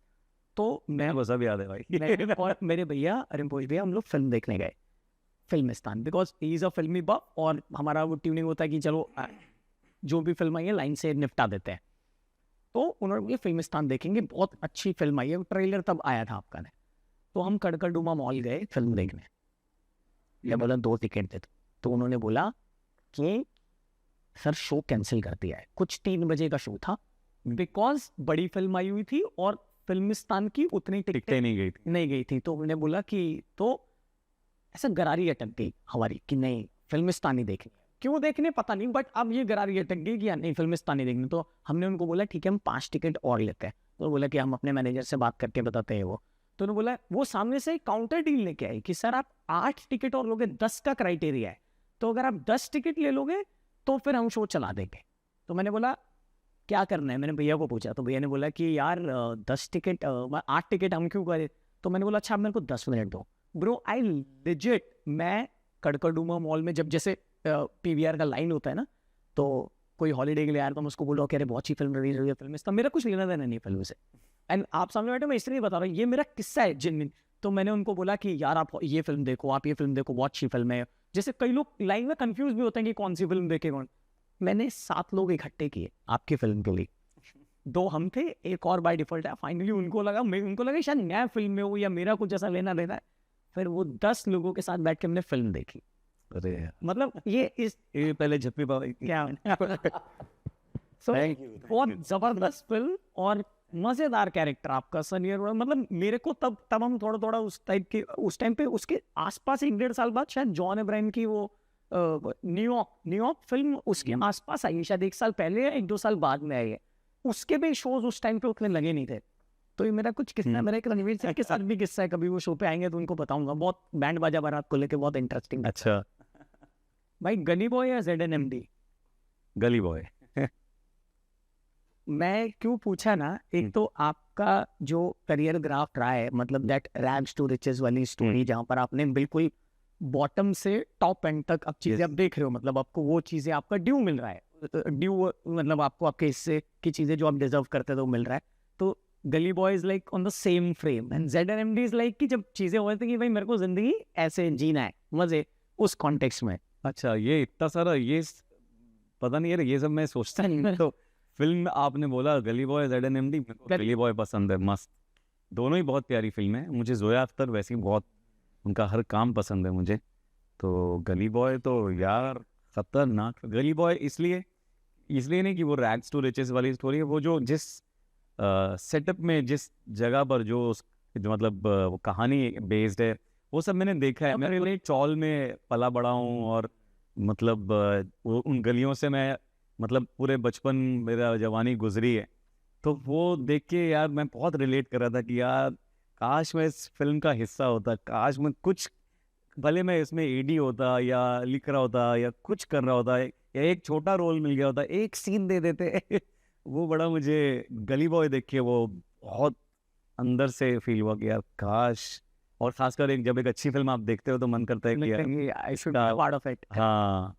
तो मैं वो सब याद है भाई। मैं और मेरे भैया रिम्पोज भैया, हम लोग फिल्म देखने गए Filmistan, because he is a filmy buff और हमारा वो ट्यूनिंग होता है कि चलो जो भी फिल्म आई है लाइन से निपटा देते हैं। तो उन्होंने बोले फिल्मिस्तान देखेंगे, बहुत अच्छी फिल्म आई है, ट्रेलर तब आया था आपका ने। तो हम कड़कड़डूमा मॉल गए फिल्म देखने। मैं बोला 2 टिकट दे दो, तो उन्होंने बोला कि सर शो कैंसिल कर दिया है। कुछ 3 बजे का शो था, बिकॉज बड़ी फिल्म आई हुई थी और फिल्मिस्तान की उतनी टिकटें नहीं गई थी। तो उन्होंने बोला कि तो ऐसा गरारी अटक गई हमारी कि नहीं फिल्मिस्तानी देखनी है। क्यों देखने पता नहीं, बट अब ये गरारी अटक गई कि यार नहीं फिल्मिस्तानी देखनी। तो हमने उनको बोला ठीक है हम 5 टिकट और लेते हैं। तो बोला कि हम अपने मैनेजर से बात करके बताते हैं वो। तो उन्होंने बोला, वो सामने से काउंटर डील लेके आई कि सर आप 8 टिकट और लोगे, 10 का क्राइटेरिया है, तो अगर आप 10 टिकट ले लोगे तो फिर हम शो चला देंगे। तो मैंने बोला क्या करना है, मैंने भैया को पूछा। तो भैया ने बोला कि यार 10 टिकट 8 टिकट हम क्यों करें। तो मैंने बोला अच्छा आप मेरे को 10 मिनट दो। ब्रो आई लिजिट, मैं कड़कड़डूमा मॉल में जब जैसे पीवीआर का लाइन होता है ना, तो कोई हॉलीडे के लिए आया तो मैं उसको बोल रहा हूँ कि अरे बहुत अच्छी फिल्म रिलीज हुई है, फिल्म इसका मेरा कुछ लेना देना नहीं फिल्म से। एंड आप सामने बैठे, मैं इसलिए बता रहा हूँ, ये मेरा किस्सा है जिन। तो मैंने उनको बोला कि यार आप ये फिल्म देखो, आप ये फिल्म देखो, बहुत अच्छी फिल्म है। जैसे कई लोग लाइन में कंफ्यूज भी होते हैं कि कौन सी फिल्म देखे कौन। मैंने 7 लोग इकट्ठे किए आपकी फिल्म के लिए। 2 हम थे, एक और बाय डिफॉल्ट है। फाइनली उनको लगा शायद नया फिल्म में हो या मेरा कुछ ऐसा लेना देना है। फिर वो 10 लोगों के साथ बैठ के हमने फिल्म देखी। अरे मतलब ये पहले झप्पी बाबा क्या So, बहुत जबरदस्त फिल्म और मजेदार कैरेक्टर आपका सनी अरोड़ा। मतलब मेरे को तब हम थोड़ा उस टाइम पे उसके आसपास 1-1.5 साल बाद शायद जॉन अब्राहम की वो न्यूयॉर्क फिल्म उसके आसपास आई, शायद 1 साल पहले या 1-2 साल बाद में आई है। उसके भी शोज उस टाइम पे उतने लगे नहीं थे। तो ये मेरा कुछ किस्सा, मेरा एक रणवीर सिंह के साथ भी किस्सा है, कभी वो शो पे आएंगे तो उनको बताऊंगा। बहुत बैंड बाजा बारात को लेके बहुत इंटरेस्टिंग। अच्छा भाई गली बॉय या ZNMD? गली बॉय। मैं क्यों पूछा ना, एक तो आपका जो करियर ग्राफ रहा है, मतलब दैट रैग्स टू रिचेस वाली स्टोरी, जहाँ पर आपने बिल्कुल बॉटम से टॉप एंड तक अब चीजें आप देख रहे हो, मतलब आपको वो चीजें आपका ड्यू मिल रहा है। ड्यू मतलब आपको आपके हिस्से की चीजें जो आप डिजर्व करते थे वो मिल रहा है। तो गली boy is like on the same frame and ZNMD is like कि जब चीजें हो रही थी कि भाई मेरे को जिंदगी ऐसे जीना है मजे, उस कॉन्टेक्स्ट में। अच्छा ये इतना सारा ये पता नहीं यार, ये सब मैं सोचता नहीं। तो फिल्म आपने बोला गली बॉय ZNMD, मेरे को गली बॉय पसंद है, मस्त। दोनों ही बहुत प्यारी फिल्म है। मुझे जोया अख्तर वैसे ही बहुत, उनका हर काम पसंद है मुझे। तो गली बॉय तो यार खतरनाक। गली बॉय इसलिए नहीं कि वो रैग्स टू रिचेस वाली स्टोरी है, वो जो जिस सेटअप में, जिस जगह पर जो मतलब वो कहानी बेस्ड है, वो सब मैंने देखा है। मैं रिलेट चौल में पला बड़ा हूँ और मतलब वो उन गलियों से मैं मतलब पूरे बचपन मेरा जवानी गुजरी है। तो वो देख के यार मैं बहुत रिलेट कर रहा था कि यार काश मैं इस फिल्म का हिस्सा होता, काश मैं कुछ, भले मैं इसमें एडी होता या लिख रहा होता या कुछ कर रहा होता या एक छोटा रोल मिल गया होता, एक सीन दे देते। वो बड़ा मुझे गली बॉय देख के वो बहुत अंदर से फील हुआ कि यार काश। और खासकर जब एक अच्छी फिल्म आप देखते हो तो मन करता है कि यार I should be part of it. हाँ,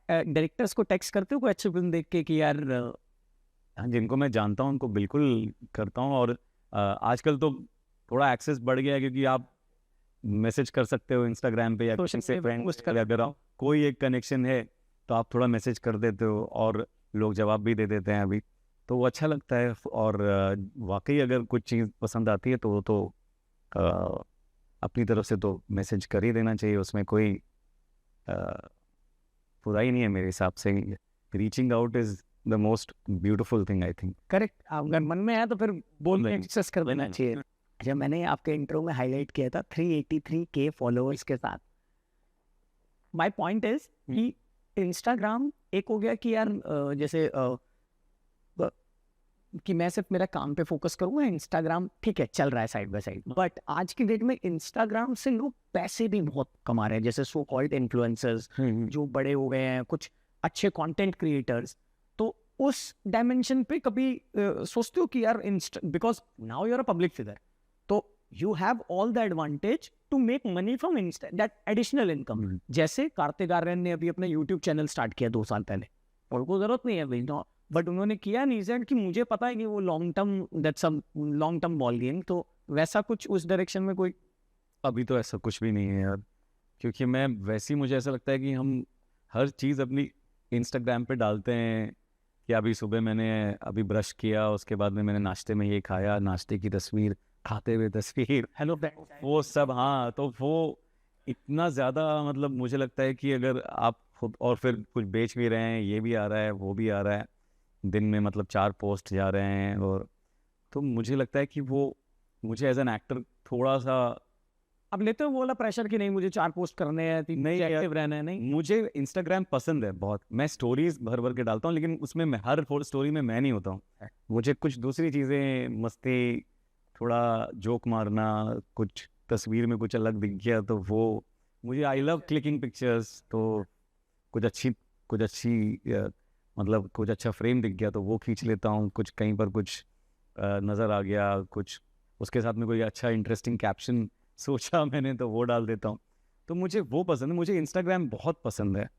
डायरेक्टर्स को टेक्स्ट करते हो कोई अच्छी फिल्म देख के कि यार हाँ, जिनको मैं जानता हूँ उनको बिल्कुल करता हूँ। और आजकल तो थोड़ा एक्सेस बढ़ गया है क्योंकि आप मैसेज कर सकते हो इंस्टाग्राम पे या किसी से फ्रेंड, अगर कोई एक कनेक्शन है तो आप थोड़ा मैसेज कर देते हो और लोग जवाब भी दे देते हैं अभी, तो वो अच्छा लगता है। और वाकई अगर कुछ चीज़ पसंद आती है तो वो तो अपनी तरफ से तो मैसेज कर ही देना चाहिए, उसमें कोई बुराई नहीं है मेरे हिसाब से। Reaching out is the most beautiful thing I think. Correct, अगर मन में आया तो फिर बोल एक्सेस कर देना चाहिए। जब मैंने आपके इंट्रो में हाईलाइट किया था 383K फॉलोअर्स के साथ, माय पॉइंट इज कि इंस्टाग्राम एक हो गया कि यार जैसे कि मैं सिर्फ मेरा काम पे फोकस करूँगा, इंस्टाग्राम ठीक है चल रहा है साइड बाय साइड, बट आज की डेट में इंस्टाग्राम से लोग पैसे भी बहुत कमा रहे हैं। जैसे सो कॉल्ड इन्फ्लुएंसर्स जो बड़े हो गए हैं, कुछ अच्छे कंटेंट क्रिएटर्स। तो उस डायमेंशन पे कभी सोचते हो कि यार because now you are a public figure, तो you have all the advantage to make money from Insta, that additional income. जैसे कार्तिक आर्यन ने अभी अपना यूट्यूब चैनल स्टार्ट किया 2 साल पहले, उनको जरूरत नहीं है भाई, बट उन्होंने किया नहीं सेड कि मुझे पता है कि वो लॉन्ग टर्म बॉल गेम। तो वैसा कुछ उस डायरेक्शन में कोई अभी तो ऐसा कुछ भी नहीं है यार, क्योंकि मैं वैसे ही, मुझे ऐसा लगता है कि हम हर चीज़ अपनी इंस्टाग्राम पे डालते हैं कि अभी सुबह मैंने अभी ब्रश किया, उसके बाद में मैंने नाश्ते में ये खाया, नाश्ते की तस्वीर, खाते हुए तस्वीर, हेलो वो सब। हाँ, तो वो इतना ज़्यादा मतलब मुझे लगता है कि अगर आप खुद और फिर कुछ बेच भी रहे हैं, ये भी आ रहा है वो भी आ रहा है, दिन में मतलब 4 पोस्ट जा रहे हैं, और तो मुझे लगता है कि वो मुझे एज एन एक्टर थोड़ा सा अब लेते हो वो वाला प्रेशर कि नहीं मुझे 4 पोस्ट करने हैं, 3 नहीं यार, एक्टिव रहना है, नहीं? मुझे इंस्टाग्राम पसंद है बहुत, मैं स्टोरीज भर भर के डालता हूँ, लेकिन उसमें मैं हर स्टोरी में मैं नहीं होता हूँ। मुझे कुछ दूसरी चीज़ें, मस्ती, थोड़ा जोक मारना, कुछ तस्वीर में कुछ अलग दिख गया तो वो, मुझे आई लव क्लिकिंग पिक्चर्स, तो कुछ अच्छी मतलब कुछ अच्छा फ्रेम दिख गया तो वो खींच लेता हूँ, कुछ कहीं पर कुछ नज़र आ गया, कुछ उसके साथ में कोई अच्छा इंटरेस्टिंग कैप्शन सोचा मैंने तो वो डाल देता हूँ। तो मुझे वो पसंद है, मुझे इंस्टाग्राम बहुत पसंद है,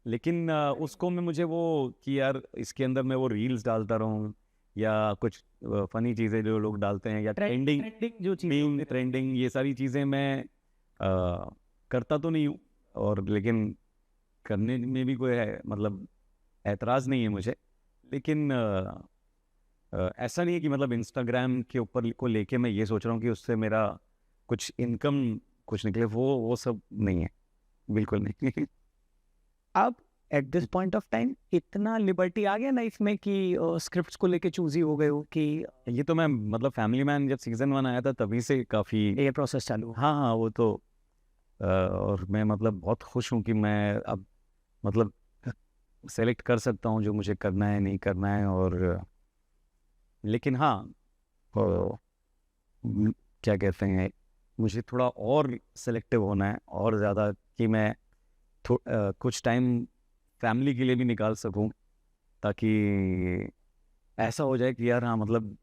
लेकिन उसको मैं मुझे वो कि यार इसके अंदर मैं वो रील्स डालता रहूँ या कुछ फनी चीज़ें जो लोग डालते हैं या ट्रेंडिंग जो चीज़ ट्रेंडिंग ये सारी चीज़ें मैं करता तो नहीं हूँ, और लेकिन करने में भी कोई है मतलब ऐतराज़ नहीं है मुझे, लेकिन ऐसा नहीं है कि मतलब इंस्टाग्राम के ऊपर को लेके मैं ये सोच रहा हूँ कि उससे मेरा कुछ इनकम कुछ निकले, वो सब नहीं है, बिल्कुल नहीं। अब at this point of time इतना लिबर्टी आ गया लाइफ में कि स्क्रिप्ट्स को लेके चूजी हो गए हो कि ये तो मैं मतलब फैमिली मैन जब सीजन 1 आया था तभी से काफ़ी, ये प्रोसेस चालू? हाँ हाँ वो तो और मैं मतलब बहुत खुश हूँ कि मैं अब मतलब सेलेक्ट कर सकता हूँ जो मुझे करना है नहीं करना है, और लेकिन हाँ क्या कहते हैं, मुझे थोड़ा और सेलेक्टिव होना है और ज़्यादा, कि मैं कुछ टाइम फैमिली के लिए भी निकाल सकूं, ताकि ऐसा हो जाए कि यार हाँ मतलब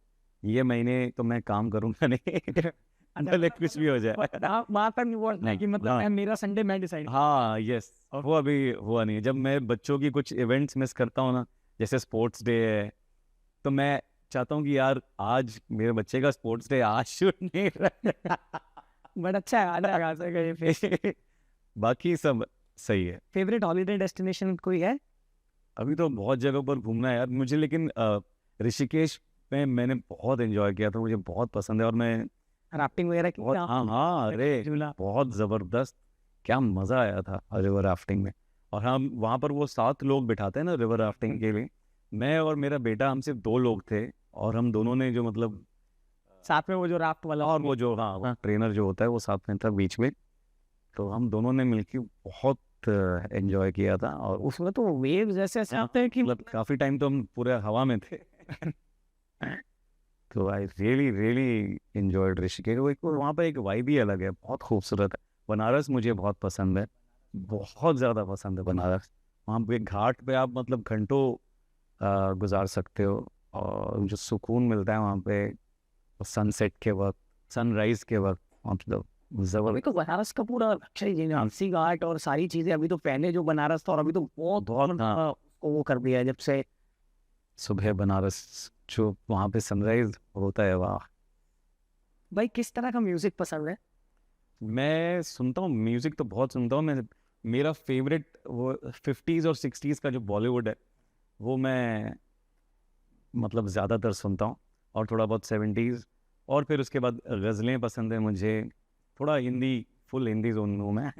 ये महीने तो मैं काम करूंगा नहीं, भले कुछ भी हो जाए। वहाँ तक नहीं बोलना है कि मतलब हाँ। मेरा संडे मैं डिसाइड। हाँ यस, वो अभी हुआ नहीं है। जब मैं बच्चों की कुछ इवेंट्स मिस करता हूँ ना, जैसे स्पोर्ट्स डे है, तो मैं चाहता हूँ कि यार आज मेरे बच्चे का स्पोर्ट्स डे, आज शूट नहीं रहा। बट अच्छा है, अलग आ सके। बाकी सब सही है। फेवरेट हॉलीडे डेस्टिनेशन कोई है? अभी तो बहुत जगहों पर घूमना है यार मुझे, लेकिन ऋषिकेश में मैंने बहुत एंजॉय किया था, मुझे बहुत पसंद है, और मैं राफ्टिंग वगैरह की? बहुत, हाँ हाँ, अरे झूला? बहुत ज़बरदस्त, क्या मज़ा आया था रिवर राफ्टिंग में। और हम वहाँ पर वो 7 लोग बिठाते हैं ना रिवर राफ्टिंग के लिए, मैं और मेरा बेटा, हम सिर्फ 2 लोग थे, और हम दोनों ने जो मतलब साथ में वो जो राफ्ट वाला और वो जो हाँ ट्रेनर जो होता है वो साथ में था बीच में, तो हम दोनों ने मिलकर बहुत एंजॉय किया था। और उसमें तो वेव जैसे ऐसे आते हैं कि मतलब काफ़ी टाइम तो हम पूरे हवा में थे। तो I really really enjoyed Rishikesh. वो एक वहाँ पर एक वाइब ही अलग है, बहुत खूबसूरत है। बनारस मुझे बहुत पसंद है, बहुत ज़्यादा पसंद है बनारस। वहाँ पे घाट पे आप मतलब घंटों गुजार सकते हो, और जो सुकून मिलता है वहाँ पे सनसेट के वक्त, सनराइज के वक्त, मतलब अभी तो बनारस का पूरा अच्छा ही झांसी घाट और सारी चीजें, अभी तो पहले जो बनारस था और अभी तो बहुत बहुत, हाँ। उसको वो कर दिया है जब से। सुबह बनारस जो वहाँ पे सनराइज होता है, वाह। भाई किस तरह का म्यूजिक पसंद है? मैं सुनता हूँ म्यूज़िक, तो बहुत सुनता हूँ मैं। मेरा फेवरेट वो 50s और 60s का जो बॉलीवुड है वो मैं मतलब ज़्यादातर सुनता हूँ, और थोड़ा बहुत 70s, और फिर उसके बाद गज़लें पसंद है मुझे, थोड़ा हिंदी, फुल हिंदी जोन हूँ मैं।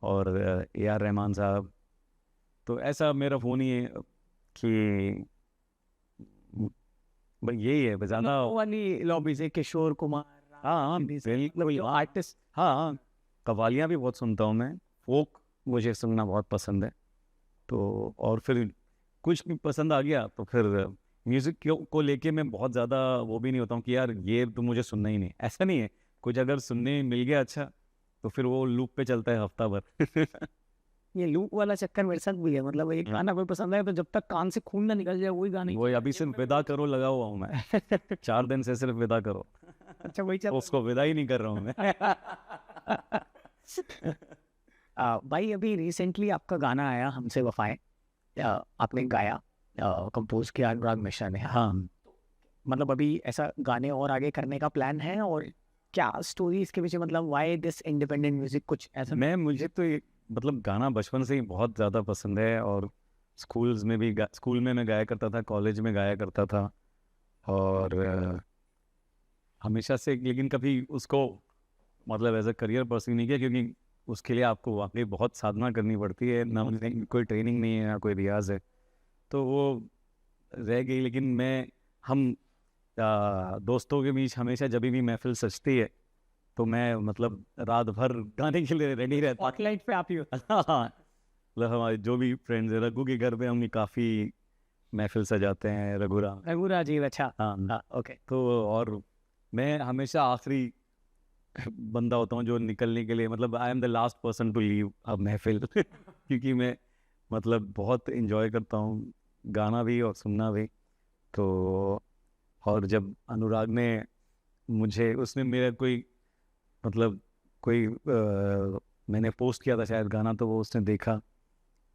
और ए आर रहमान साहब, तो ऐसा मेरा वो नहीं है कि भाई यही है ज़्यादा। वो वाली लॉबी से किशोर कुमार, हाँ बिल्कुल आर्टिस्ट, हाँ कव्वालियाँ भी बहुत सुनता हूँ मैं, फोक मुझे सुनना बहुत पसंद है। तो और फिर कुछ भी पसंद आ गया तो फिर म्यूज़िक को लेके मैं बहुत ज़्यादा वो भी नहीं होता हूँ कि यार ये तो मुझे सुनना ही नहीं, ऐसा नहीं है। कुछ अगर सुनने मिल गया अच्छा, तो फिर वो लूप पे चलता है हफ्ता भर। ये लूप वाला चक्कर मेरे साथ भी है, मतलब एक गाना कोई पसंद है तो जब तक कान से खून ना निकल जाए वही गाना वो अभी सिर्फ विदा करो लगा हुआ हूँ मैं। 4 दिन से सिर्फ विदा करो, अच्छा वही चल। उसको विदा ही नहीं कर रहा हूँ मैं। भाई अभी रिसेंटली आपका गाना आया हमसे वफाएं, आपने गाया, कंपोज किया अनुराग मिश्रा ने। हाँ, मतलब अभी ऐसा गाने और आगे करने का प्लान है, और क्या स्टोरी इसके पीछे, मतलब व्हाई दिस इंडिपेंडेंट म्यूजिक, कुछ ऐसा? मुझे तो मतलब गाना बचपन से ही बहुत ज़्यादा पसंद है, और स्कूल्स में भी स्कूल में मैं गाया करता था, कॉलेज में गाया करता था, और हमेशा से, लेकिन कभी उसको मतलब एज अ करियर परस्यू नहीं किया, क्योंकि उसके लिए आपको वाकई बहुत साधना करनी पड़ती है, ना कोई ट्रेनिंग नहीं है ना कोई रियाज है, तो वो रह गई। लेकिन हम दोस्तों के बीच हमेशा जब भी महफिल सजती है तो मैं मतलब रात भर गाने के लिए रेडी रहता। स्पॉटलाइट पे आप ही हो। मतलब हमारे जो भी फ्रेंड्स हैं, रघु के घर पे हम काफ़ी महफिल सजाते हैं, रघुराम। रघु राजीव, अच्छा। हाँ, ओके। तो और मैं हमेशा आखिरी बंदा होता हूँ जो निकलने के लिए, मतलब I am the last person to leave a महफिल क्योंकि मैं मतलब बहुत इंजॉय करता हूँ गाना भी और सुनना भी। तो और जब अनुराग ने मुझे, उसने मेरा कोई मतलब कोई मैंने पोस्ट किया था शायद गाना, तो वो उसने देखा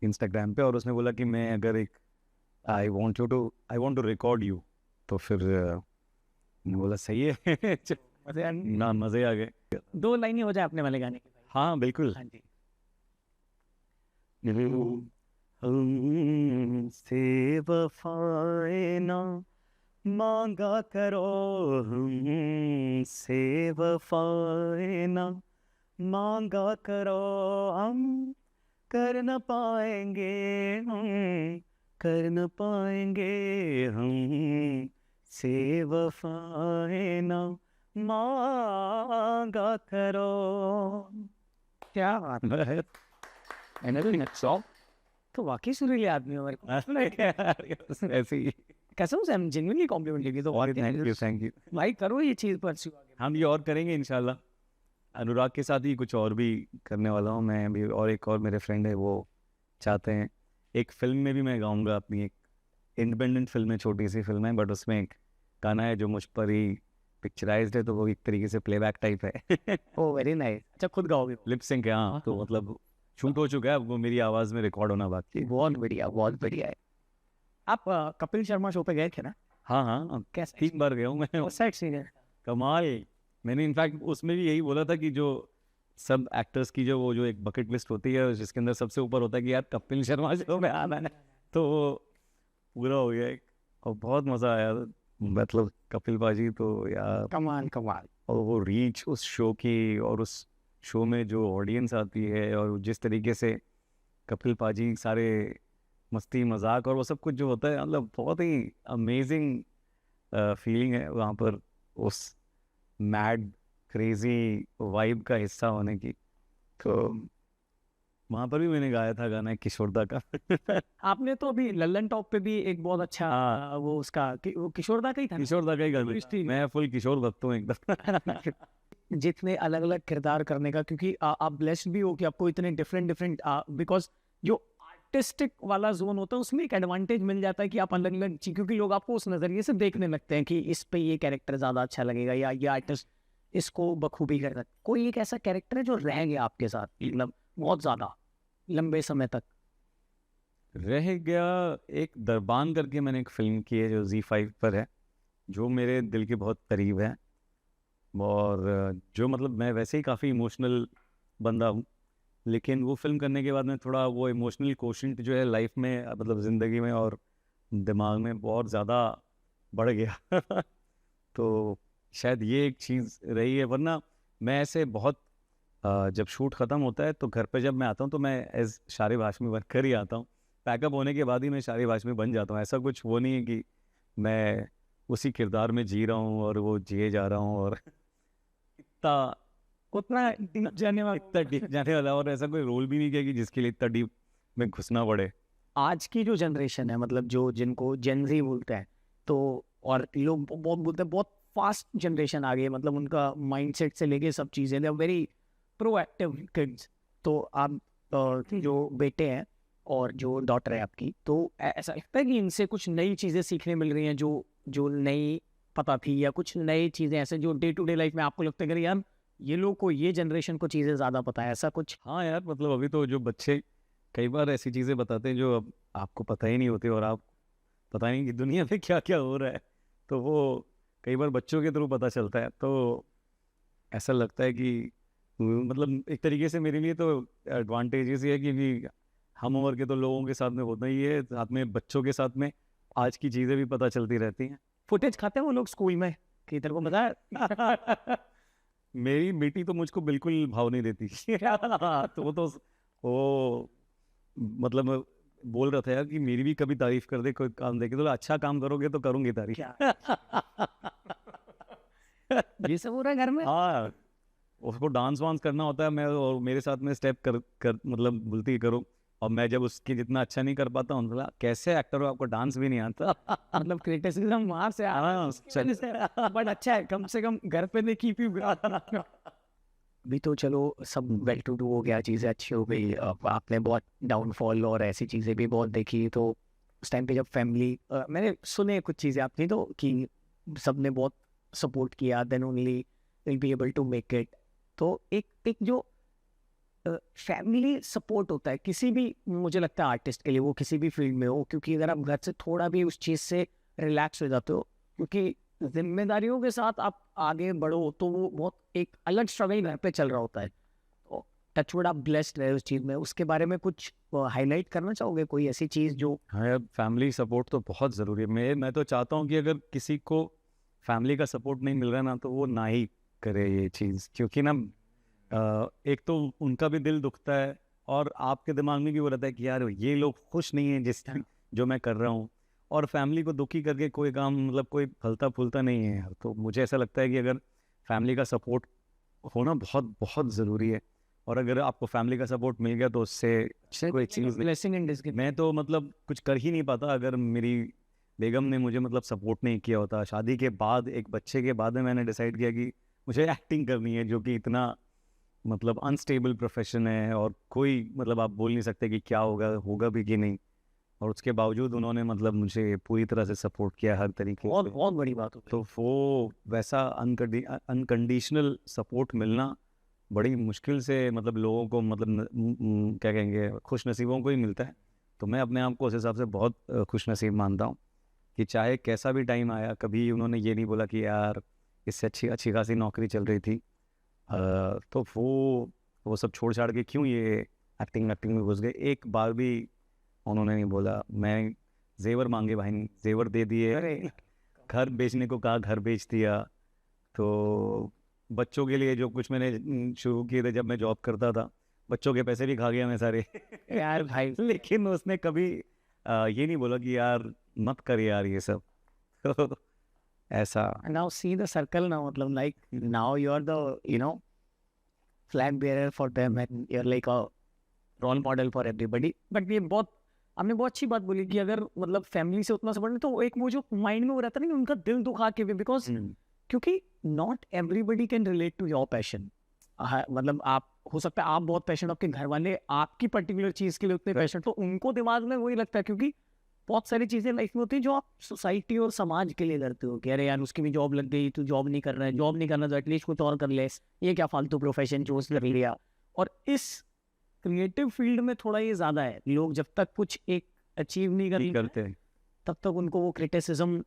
इंस्टाग्राम पे और उसने बोला कि मैं अगर एक I want to record you. तो फिर मैंने बोला सही है ना, मज़े आ गए। 2 लाइनें हो जाए अपने वाले गाने की। हाँ बिल्कुल। हाँ जी। हमसे वफाएं ना मांगा करो, हमसे वफाएं ना मांगा करो, हम कर न पाएंगे, हम कर न पाएंगे, हम से वफाएं ना मांगा करो। क्या बात है। तो वाकई सुरीले आदमी हो मेरे को। ऐसे ही। कसम से हम जेन्युइनली कॉम्प्लीमेंट लेंगे। तो थैंक यू। भाई करो ये चीज परस्यू आगे। हम ये और करेंगे इंशाल्लाह। अनुराग के साथ ही कुछ और भी करने वाला हूँ मैं अभी, और एक और मेरे फ्रेंड है वो चाहते हैं एक फिल्म में भी मैं गाऊंगा अपनी, एक इंडिपेंडेंट फिल्म है, छोटी सी फिल्म है, बट उसमें एक गाना है जो मुझ पर ही पिक्चराइज्ड है, तो वो एक तरीके से प्लेबैक टाइप है। ओ वेरी नाइस। अच्छा खुद गाओगे? लिप सिंक है, हाँ। तो मतलब शूट हो चुका है, अब वो मेरी आवाज़ में रिकॉर्ड होना बाकी है। बहुत बढ़िया, बहुत बढ़िया है। आप कपिल शर्मा शो पे गए थे ना? हाँ हाँ, कैसा 3 बार गया हूँ मैं। उस साइड सीन है? कमाल। मैंने इनफैक्ट उसमें भी यही बोला था कि जो सब एक्टर्स की जो वो जो एक बकेट लिस्ट होती है जिसके अंदर सबसे ऊपर होता है कि यार कपिल शर्मा शो में आना है, तो वो पूरा हो गया एक, और बहुत मज़ा आया। मतलब कपिल बाजी तो यार कमाल कमाल। और वो रीच उस शो की, और उस शो में जो ऑडियंस आती है, और जिस तरीके से कपिल पाजी सारे मस्ती मजाक और वो सब कुछ जो होता है, मतलब बहुत ही अमेजिंग फीलिंग है वहाँ पर उस मैड क्रेजी वाइब का हिस्सा होने की। तो वहाँ पर भी मैंने गाया था गाना किशोरदा का। आपने तो अभी लल्लन टॉप पे भी एक बहुत अच्छा वो उसका वो किशोरदा का ही था। किशोरदा का ही गाना, मैं फुल किशोर भक्त हूँ एकदम। जितने अलग अलग किरदार करने का, क्योंकि आप ब्लेस्ड भी हो कि आपको इतने डिफरेंट डिफरेंट, बिकॉज जो आर्टिस्टिक वाला जोन होता है उसमें एक एडवांटेज मिल जाता है कि आप अलग अलग चीज, क्योंकि लोग आपको उस नजरिए से देखने लगते हैं कि इस पे ये कैरेक्टर ज्यादा अच्छा लगेगा या ये आर्टिस्ट इसको बखूबी कर सकता है। कोई एक ऐसा कैरेक्टर है जो रह गया आपके साथ मतलब बहुत ज्यादा लंबे समय तक? रह गया, एक दरबान करके मैंने एक फिल्म की है जो Z5 पर है, जो मेरे दिल के बहुत करीब है, और जो मतलब मैं वैसे ही काफ़ी इमोशनल बंदा हूँ, लेकिन वो फिल्म करने के बाद मैं थोड़ा वो इमोशनल कोशेंट जो है लाइफ में, मतलब ज़िंदगी में और दिमाग में बहुत ज़्यादा बढ़ गया। तो शायद ये एक चीज़ रही है, वरना मैं ऐसे बहुत जब शूट ख़त्म होता है तो घर पे जब मैं आता हूँ तो मैं एज शारिब हाशमी बन कर ही आता हूँ। पैकअप होने के बाद ही मैं शारिब हाशमी बन जाता हूँ। ऐसा कुछ वो नहीं है कि मैं उसी किरदार में जी रहा हूँ और वो जिए जा रहा हूँ और इतना उतना डीप जाने वाला। और ऐसा कोई रोल भी नहीं किया कि जिसके लिए इतना डीप में घुसना पड़े। आज की जो जनरेशन है, मतलब जो जिनको जेनजी बोलते हैं, तो और लोग बहुत बोलते हैं बहुत फास्ट जनरेशन आ गई है, मतलब उनका माइंडसेट से लेके सब चीज़ें, they are very proactive kids. तो आप जो बेटे हैं और जो डॉटर है आपकी, तो ऐसा लगता है कि इनसे कुछ नई चीज़ें सीखने मिल रही हैं जो जो नई पता थी, या कुछ नई चीज़ें ऐसे जो डे टू डे लाइफ में आपको लगता है कि यार ये लोग को, ये जनरेशन को चीज़ें ज़्यादा पता है, ऐसा कुछ? हाँ यार, मतलब अभी तो जो बच्चे कई बार ऐसी चीज़ें बताते हैं जो अब आपको पता ही नहीं होती, और आप पता नहीं कि दुनिया में क्या क्या हो रहा है, तो वो कई बार बच्चों के थ्रू पता चलता है। तो ऐसा लगता है कि मतलब एक तरीके से मेरे लिए तो एडवांटेजेस ये है कि हम उम्र के तो लोगों के साथ में होता ही है, साथ में बच्चों के साथ में आज की चीज़ें भी पता चलती रहती हैं। फुटेज खाते हैं वो लोग स्कूल में कि तेरे को पता है? मेरी बेटी तो मुझको बिल्कुल भाव नहीं देती। तो वो मतलब बोल रहा था यार कि मेरी भी कभी तारीफ कर दे कोई काम देखे, तो अच्छा काम करोगे तो करूँगी तारीफ। ये सब हो रहा है घर में? हाँ, उसको डांस वांस करना होता है, मैं और मेरे साथ में स्टेप कर मतलब बोलती करो, और मैं जब उसके जितना अच्छा नहीं कर पाता हूँ, बोला कैसे एक्टर हो, आपको डांस भी नहीं आता। मतलब क्रिटिसिज्म वहां से आ रहा है हाँ, उसकी वजह से, बट अच्छा है कम से कम घर पे नहीं कीप यू ग्राउंड। अभी तो चलो सब वेल टू डू हो गया, चीज़ें अच्छी हो गई, अब आपने बहुत डाउनफॉल और ऐसी चीज़ें भी बहुत देखी, तो उस टाइम पे जब फैमिली, मैंने सुने कुछ चीज़ें आपकी तो कि सबने बहुत सपोर्ट किया, then only will be able to make it. तो एक जो फैमिली सपोर्ट होता है किसी भी, मुझे लगता है आर्टिस्ट के लिए, वो किसी भी फील्ड में हो, क्योंकि अगर आप घर से थोड़ा भी उस चीज़ से रिलैक्स हो जाते हो, क्योंकि जिम्मेदारियों के साथ आप आगे बढ़ो, तो वो बहुत एक अलग स्ट्रगल घर पे चल रहा होता है। तो टचवुड आप ब्लेस्ड रहे उस चीज़ में, उसके बारे में कुछ हाईलाइट करना चाहोगे, कोई ऐसी चीज़ जो? हाँ यार, फैमिली सपोर्ट तो बहुत ज़रूरी है। मैं तो चाहता हूँ कि अगर किसी को फैमिली का सपोर्ट नहीं मिल रहा ना, तो वो ना ही करे ये चीज़, क्योंकि ना एक तो उनका भी दिल दुखता है, और आपके दिमाग में भी वो रहता है कि यार ये लोग खुश नहीं है जिस जो मैं कर रहा हूँ, और फैमिली को दुखी करके कोई काम मतलब कोई फलता फूलता नहीं है यार। तो मुझे ऐसा लगता है कि अगर फैमिली का सपोर्ट होना बहुत बहुत ज़रूरी है, और अगर आपको फैमिली का सपोर्ट मिल गया तो उससे कोई चीज़ ब्लेसिंग इन डिस्गिफ्ट। मैं तो मतलब कुछ कर ही नहीं पाता अगर मेरी बेगम ने मुझे मतलब सपोर्ट नहीं किया होता। शादी के बाद, एक बच्चे के बाद में मैंने डिसाइड किया कि मुझे एक्टिंग करनी है, जो कि इतना मतलब अनस्टेबल प्रोफेशन है, और कोई मतलब आप बोल नहीं सकते कि क्या होगा, होगा भी कि नहीं। और उसके बावजूद उन्होंने मतलब मुझे पूरी तरह से सपोर्ट किया हर तरीके बहुत से। बहुत बड़ी बात होती है। तो वो वैसा अनकंडीशनल सपोर्ट मिलना बड़ी मुश्किल से मतलब लोगों को मतलब क्या कहेंगे, खुश नसीबों को ही मिलता है। तो मैं अपने आप को उस हिसाब से बहुत खुश नसीब मानता हूँ कि चाहे कैसा भी टाइम आया, कभी उन्होंने ये नहीं बोला कि यार इससे अच्छी अच्छी खासी नौकरी चल रही थी, तो वो सब छोड़ छाड़ के क्यों ये एक्टिंग में घुस गए। एक बार भी उन्होंने नहीं बोला। मैं जेवर मांगे भाई, जेवर दे दिए, घर बेचने को कहा, घर बेच दिया। तो बच्चों के लिए जो कुछ मैंने शुरू किए थे जब मैं जॉब करता था, बच्चों के पैसे भी खा गया मैं सारे। यार भाई, लेकिन उसने कभी ये नहीं बोला कि यार मत कर यार ये सब। तो ऐसा now see the circle now, मतलब like now you're the flag bearer for them and you're like a role model for everybody। But ये बहुत, आपने बहुत अच्छी बात बोली कि अगर मतलब फैमिली से उतना सपोर्ट नहीं, तो एक वो जो माइंड में वो रहता है ना कि उनका दिल दुखा के भी, बिकॉज क्योंकि not everybody can relate to your passion. मतलब आप, हो सकता है आप बहुत पैशन, आपके घर वाले आपकी पर्टिकुलर चीज़ के लिए उतने पैशन, तो उनको दिमाग में वही लगता है, क्योंकि बहुत सारी चीज़ें लाइफ में होती है जो आप सोसाइटी और समाज के लिए करते हो कि अरे यार उसकी भी जॉब लग गई, तू जॉब नहीं कर रहा है, जॉब नहीं करना तो एटलीस्ट कुछ और कर ले, ये क्या फालतू प्रोफेशन चूज कर लिया। और इस क्रिएटिव फील्ड में थोड़ा ये ज़्यादा है, लोग जब तक कुछ एक अचीव नहीं करते हैं, तब तक उनको वो क्रिटिसिज्म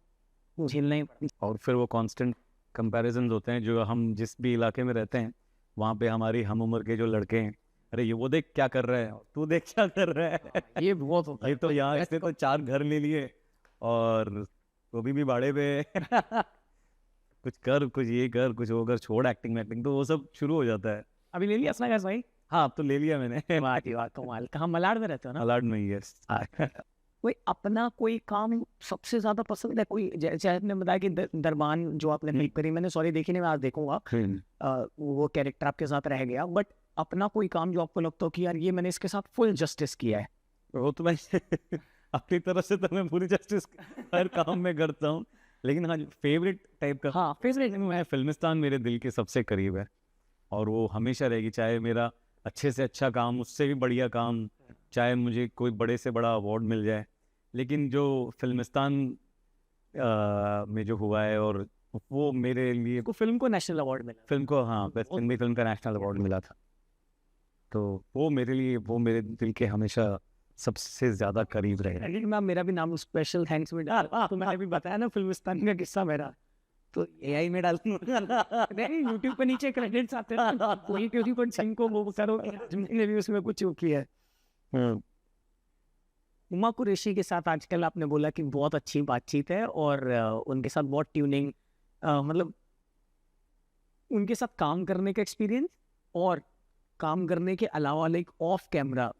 झेलना ही पड़ता है। और फिर वो कांस्टेंट कंपैरिजन होते हैं। जो हम जिस भी इलाके में रहते हैं, वहाँ पे हमारी हम उम्र के जो लड़के हैं, अरे ये वो देख क्या कर रहा है, तू देख क्या कर रहा है। ये बहुत होता ये है। तो यहाँ इसने तो 4 घर ले लिए, और वो भी भाड़े पे। कुछ कर, कुछ ये कर, कुछ वो कर, छोड़ एक्टिंग, तो वो सब शुरू हो जाता है। अभी ले लिया अपना गैस भाई? हाँ, अब तो ले लिया मैंने। वाह जी वाह, कमाल। कहाँ, मलाड में रहते हो ना? अलार्ड में ही, यस। कोई अपना कोई काम सबसे ज्यादा पसंद है कोई? जैसे आपने बताया कि दरबान जो आपने क्लिक करी, मैंने सॉरी देखी नहीं, मैं आज देखूंगा। वो कैरेक्टर आपके साथ रह गया, बट अपना कोई काम जो आपको लगता हो कि यार ये मैंने इसके साथ फुल जस्टिस किया है? वो तो मैं अपनी तरफ से तो मैं पूरी जस्टिस हर काम में करता हूँ, लेकिन हाँ, फेवरेट टाइप का, हाँ फेवरेट मैं फिल्मिस्तान मेरे दिल के सबसे करीब है, और वो हमेशा रहेगी। चाहे मेरा अच्छे से अच्छा काम, उससे भी बढ़िया काम, चाहे मुझे कोई बड़े से बड़ा अवार्ड मिल जाए, लेकिन जो फिल्मिस्तान में जो हुआ है, और वो मेरे लिए, को फिल्म को नेशनल अवार्ड मिला। फिल्म को, हाँ, बेस्ट हिंदी फिल्म का नेशनल अवार्ड मिला था। तो वो मेरे लिए, वो मेरे दिल के हमेशा सबसे ज़्यादा करीब रहे। लेकिन मैम मेरा भी नाम स्पेशल थैंक्स में डाल, तो मैंने भी बताया ना फिल्मिस्तान का किस्सा मेरा, तो एआई में डाल नहीं, यूट्यूब पे नीचे क्रेडिट्स आते हैं, कोई क्योंकि कोई सिंह को वो करो, जिन्होंने भी उसमें कुछ किया है। उमा कुरैशी के साथ आजकल आपने बोला कि बहुत अच्छी बातचीत है, और उनके साथ बहुत ट्यूनिंग, मतलब उनके साथ काम करने का एक्सपीरियंस और काम करने के अलावा लाइक ऑफ कैमरा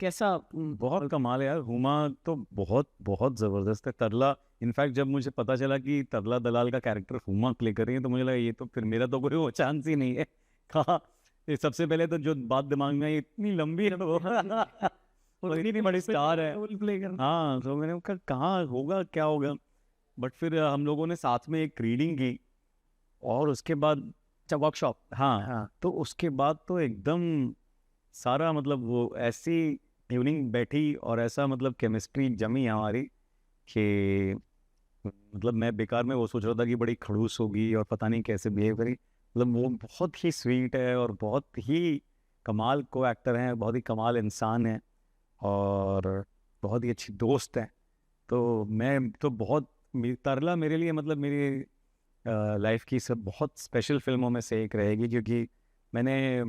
कैसा? बहुत कमाल है यार, हुमा तो बहुत बहुत ज़बरदस्त है। तरला, इनफैक्ट जब मुझे पता चला कि तरला दलाल का कैरेक्टर हुमा प्ले कर रही है, तो मुझे लगा ये तो फिर मेरा तो कोई वो चांस ही नहीं है। हाँ, ये सबसे पहले तो जो बात दिमाग में आई, इतनी लंबी है वो और इतनी बड़ी स्टार है। रोल प्ले करना। हाँ, तो मैंने कहा कहाँ होगा, क्या होगा। बट फिर हम लोगों ने साथ में एक रीडिंग की और उसके बाद अच्छा, वर्कशॉप। हाँ, तो उसके बाद तो एकदम सारा मतलब वो ऐसी ट्यूनिंग बैठी और ऐसा मतलब केमिस्ट्री जमी हमारी कि मतलब मैं बेकार में वो सोच रहा था कि बड़ी खड़ूस होगी और पता नहीं कैसे बिहेव करी। मतलब वो बहुत ही स्वीट है और बहुत ही कमाल को एक्टर हैं, बहुत ही कमाल इंसान है और बहुत ही अच्छी दोस्त है। तो मैं तो बहुत तरला मेरे लिए मतलब मेरी लाइफ की सब बहुत स्पेशल फिल्मों में से एक रहेगी, क्योंकि मैंने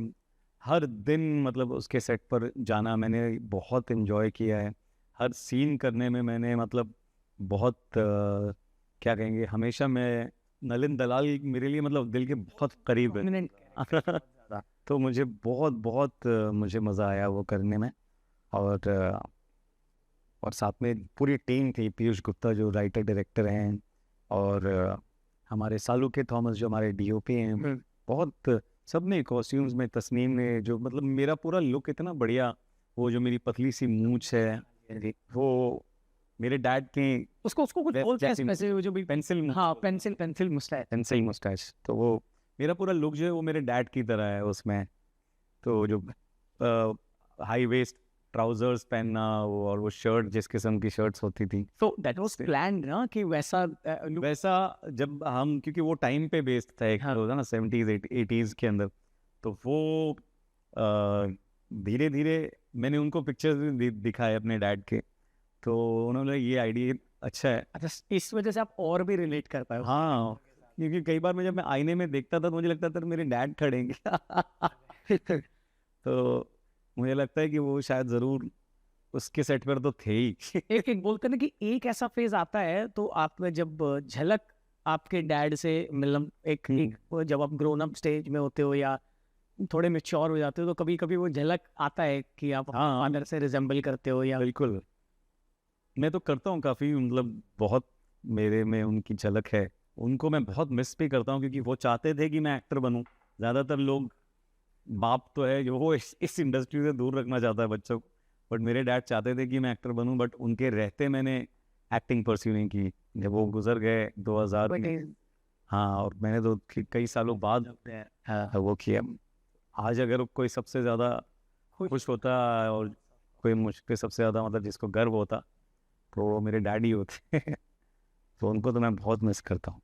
हर दिन मतलब उसके सेट पर जाना मैंने बहुत इन्जॉय किया है। हर सीन करने में मैंने मतलब बहुत क्या कहेंगे, हमेशा मैं नलिन दलाल मेरे लिए मतलब दिल के बहुत करीब है। Prominent character। तो मुझे बहुत बहुत मुझे मज़ा आया वो करने में। और साथ में पूरी टीम थी, पीयूष गुप्ता जो राइटर डायरेक्टर हैं और हमारे सालू के थॉमस जो हमारे डीओपी हैं, बहुत सबने कॉस्ट्यूम्स में, तस्नीम ने जो मतलब मेरा पूरा लुक इतना बढ़िया, वो जो मेरी पतली सी मूंछ है वो मेरे डैड की उसको उसको कुछ बोलते हैं स्पेसिफिक, वो जो भी पेंसिल, हाँ पेंसिल मुस्टैच। पेंसिल मुस्टैच, तो वो मेरा पूरा लुक जो है वो मेरे डैड की तरह है उसमें। तो जो हाई वेस्ट ट्राउजर्स पहनना और वो शर्ट जिस किस्म की शर्ट्स होती थी, तो दैट वाज प्लान्ड ना कि वैसा look। वैसा जब हम, क्योंकि वो टाइम पे बेस्ड था, एक होता ना 70s 80s के अंदर, तो वो धीरे धीरे मैंने उनको पिक्चर्स दिखाए अपने डैड के, तो उन्होंने ये आइडिया अच्छा है। अच्छा, इस वजह से आप और भी रिलेट कर पाए। हाँ, क्योंकि कई बार मैं जब मैं आईने में देखता था तो मुझे लगता था मेरे डैड खड़े हैं तो मुझे लगता है कि वो शायद ज़रूर उसके सेट पर तो थे ही एक एक बोलते हैं ना कि एक ऐसा फेज आता है तो आप में जब झलक आपके डैड से मतलब एक जब आप ग्रोन अप स्टेज में होते हो या थोड़े मैच्योर हो जाते हो, तो कभी कभी वो झलक आता है कि आप हाँ। फादर से रिजेंबल करते हो या। बिल्कुल, मैं तो करता हूँ काफ़ी, मतलब बहुत मेरे में उनकी झलक है। उनको मैं बहुत मिस भी करता हूँ, क्योंकि वो चाहते थे कि मैं एक्टर बनूँ। ज़्यादातर लोग, बाप तो है जो वो इस इंडस्ट्री से दूर रखना चाहता है बच्चों को, बट मेरे डैड चाहते थे कि मैं एक्टर बनूं, बट उनके रहते मैंने एक्टिंग परस्यू नहीं की। जब वो गुजर गए 2000 में, हाँ, और मैंने तो कई सालों बाद वो किया। आज अगर कोई सबसे ज़्यादा खुश होता है और कोई मुझ पे सबसे ज़्यादा मतलब जिसको गर्व होता, तो वो मेरे डैडी होते तो उनको तो मैं बहुत मिस करता हूँ।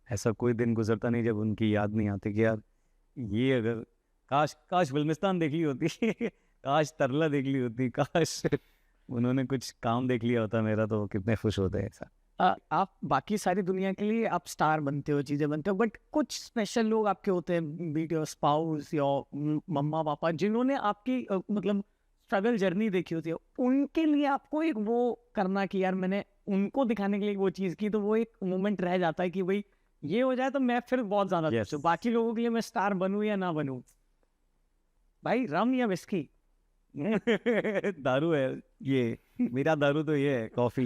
ऐसा कोई दिन गुजरता नहीं जब उनकी याद नहीं आती कि यार ये अगर काश काश फिल्मिस्तान देख ली होती काश तरला देख ली होती, काश उन्होंने कुछ काम देख लिया होता मेरा, तो कितने खुश होते हैं। ऐसा आप बाकी सारी दुनिया के लिए आप स्टार बनते हो, चीजें बनते हो, बट कुछ स्पेशल लोग आपके होते हैं, बी इट योर स्पाउस या मम्मा पापा, जिन्होंने आपकी मतलब स्ट्रगल जर्नी देखी होती है, उनके लिए आपको एक वो करना कि यार मैंने उनको दिखाने के लिए वो चीज़ की, तो वो एक मोमेंट रह जाता है कि भाई ये हो जाए तो मैं फिर बहुत ज़्यादा खुश हूँ। बाकी लोगों के लिए मैं स्टार बनूँ या ना बनूँ, भाई रम या विस्की दारू है ये, मेरा दारू तो ये है coffee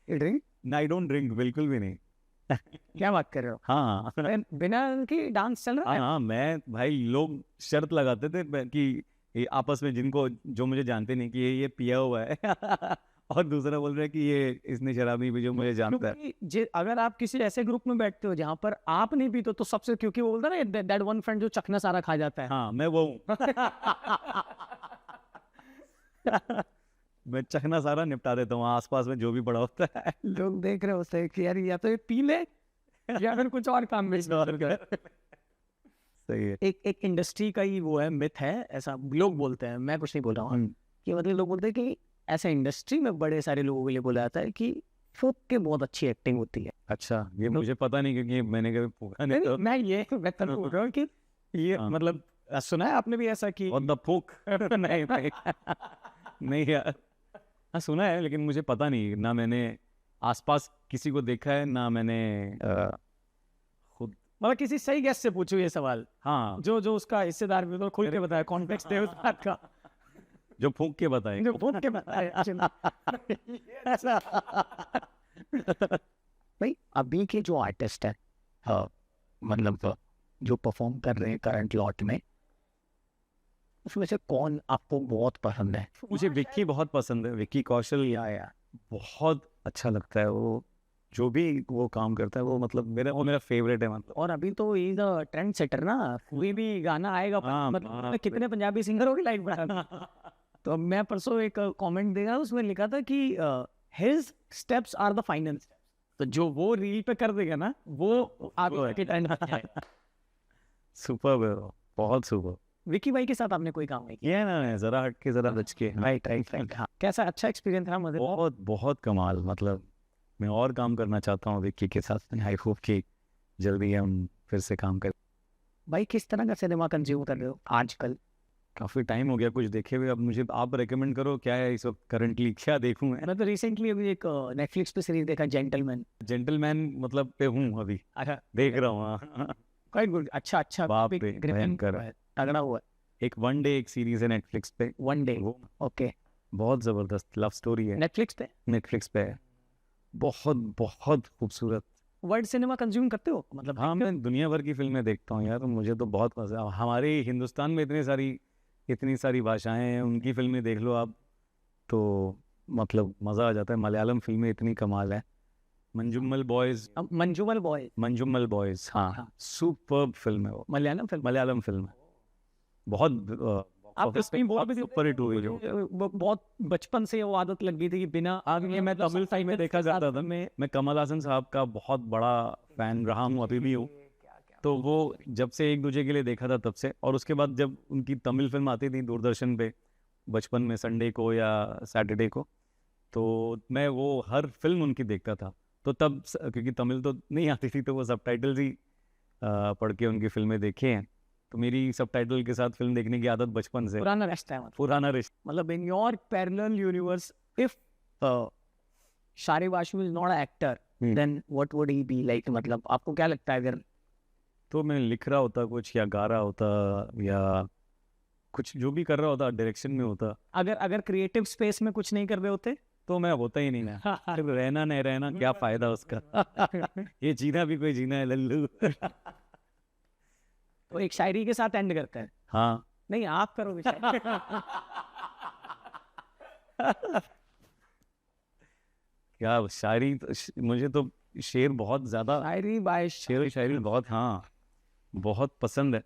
drink. I don't drink, बिल्कुल भी नहीं। क्या बात कर रहे हो? हाँ बिना की डांस चल रहा है? हाँ, मैं भाई लोग शर्त लगाते थे कि ये आपस में, जिनको जो मुझे जानते नहीं, कि ये पिया हुआ है और दूसरा बोल रहा है कि ये इसने शराब नहीं पी जो मुझे जानता है। अगर आप किसी ऐसे ग्रुप में बैठते हो जहाँ पर आप नहीं पीते तो सबसे, क्योंकि वो बोलता है ना दैट वन फ्रेंड जो चखना सारा खा जाता है। हाँ, मैं वो हूँ मैं चखना सारा निपटा देता हूँ आसपास में जो भी पड़ा होता है लोग देख रहे होते हैं कि यार या तो ये पी ले या फिर कुछ और काम में सही है। एक इंडस्ट्री का ही वो है, मिथ है, ऐसा लोग बोलते हैं, मैं कुछ नहीं बोल रहा हूँ, कि मतलब लोग बोलते हैं कि ऐसा इंडस्ट्री में बड़े सारे लोगों के लिए बोला जाता है कि फूक के बहुत अच्छी एक्टिंग होती है। अच्छा, ये मुझे पता नहीं, क्योंकि मैंने कभी फूका नहीं। तो मैं तो बोल रहा हूँ कि ये मतलब सुना है आपने भी ऐसा कि और द फूक नहीं नहीं यार, हाँ सुना है, लेकिन मुझे पता नहीं, ना मैंने आसपास किसी को देखा है, ना मैंने खुद, मतलब किसी सही गेस्ट से पूछो ये सवाल। हाँ, जो जो उसका हिस्सेदार भी तो खुल के बताया, कॉन्टेक्स्ट दे उस बात का, जो फूक के बताए, जो फूक के बताया ऐसा भाई। अभी के जो आर्टिस्ट है, मतलब जो परफॉर्म कर रहे हैं करंट लॉट में, उसमें से कौन आपको बहुत पसंद है? मुझे विक्की बहुत पसंद है, विक्की कौशल या बहुत अच्छा लगता है। वो जो भी वो काम करता है वो मतलब मेरा फेवरेट है मतलब। और अभी तो ये ट्रेंड सेटर ना, कोई भी गाना आएगा हाँ, मतलब हाँ, कितने पंजाबी सिंगरों की लाइफ बना। तो मैं परसों एक कमेंट देखा, उसमें लिखा था कि his steps are the final steps. तो जो वो रील पे कर देगा ना, वो आगे के ट्रेंड में जाएगा। सुपर है वो, बहुत सुपर। विकी भाई के साथ आपने कोई काम नहीं किया? ये ना जरा हट के जरा बच के। Right right right. हाँ, कैसा अच्छा एक्सपीरियंस रहा? मजे बहुत बहुत कमाल, मतलब मैं और काम करना चाहता हूँ विक्की के साथ। आई होप कि जल्दी हम फिर से काम करें। भाई किस तरह का सिनेमा कंज्यूम कर रहे हो आजकल? काफ़ी टाइम हो गया कुछ देखे हुए, अब मुझे आप रेकमेंड करो क्या है इस वक्त करंटली, क्या देखूं मैं। मैं तो रिसेंटली अभी एक नेटफ्लिक्स पे सीरीज देखा, जेंटलमैन। जेंटलमैन मतलब पे हूँ अभी, अच्छा, देख रहा हूँ। हाँ, क्वाइट गुड। अच्छा अच्छा, बाप big रे, gripping भयंकर हुआ है, तगड़ा हुआ है। एक वन डे एक सीरीज है नेटफ्लिक्स पे, वन डे, वो ओके। बहुत ज़बरदस्त लव स्टोरी है, नेटफ्लिक्स पे नेटफ्लिक्स पे है। बहुत बहुत खूबसूरत। वर्ल्ड सिनेमा कंज्यूम करते हो मतलब? हाँ, मैं दुनिया भर की फिल्में देखता हूँ यार, मुझे तो बहुत मज़ा। हमारे हिंदुस्तान में इतनी सारी भाषाएं हैं, उनकी फिल्में देख लो आप तो मतलब मज़ा आ जाता है। मलयालम फिल्में इतनी कमाल है। मंजुम्मल बॉयज़, मंजूमल बॉय, मंजुम्मल बॉयज़, हाँ, हाँ। सुपर्ब फिल्म है वो, मलयालम फिल्म। मलयालम फिल्म है। बहुत आप स्क्रीन बोर्ड पे सुपर हिट हुई जो। बहुत बचपन से वो आदत लग गई थी कि बिना आगे मैं तमिल साइड में देखा करता था मैं कमल हासन साहब का बहुत बड़ा फैन रहा हूँ, अभी भी हूँ। तो वो जब से एक दूजे के लिए देखा था तब से, और उसके बाद जब उनकी तमिल फिल्म आती थी दूरदर्शन पे बचपन में संडे को या सैटरडे को, तो मैं वो हर फिल्म उनकी देखता था। तो तब क्योंकि तमिल तो नहीं आती थी तो वो सबटाइटल्स ही पढ़ के उनकी फिल्में देखे हैं। तो मेरी सबटाइटल के साथ फिल्म देखने की आदत बचपन से। पुराना रिश्ता है पुराना रिश्ता। मतलब in your parallel universe, if Sharib Ashu is not a actor, then what would he be like? मतलब आपको क्या लगता है अगर तो मैं लिख रहा होता कुछ, या गा रहा होता, या कुछ जो भी कर रहा होता डायरेक्शन में होता। अगर क्रिएटिव स्पेस में कुछ नहीं कर रहे होते तो मैं होता ही नहीं ना। सिर्फ रहना नहीं रहना, क्या फायदा उसका। ये जीना भी कोई जीना है लल्लू। तो एक शायरी के साथ एंड करते हैं। हाँ, नहीं आप करोगे शायरी। क्या शायरी मुझे तो शेर बहुत ज्यादा, शायरी बाय शेर शायरी बहुत, हाँ, बहुत पसंद है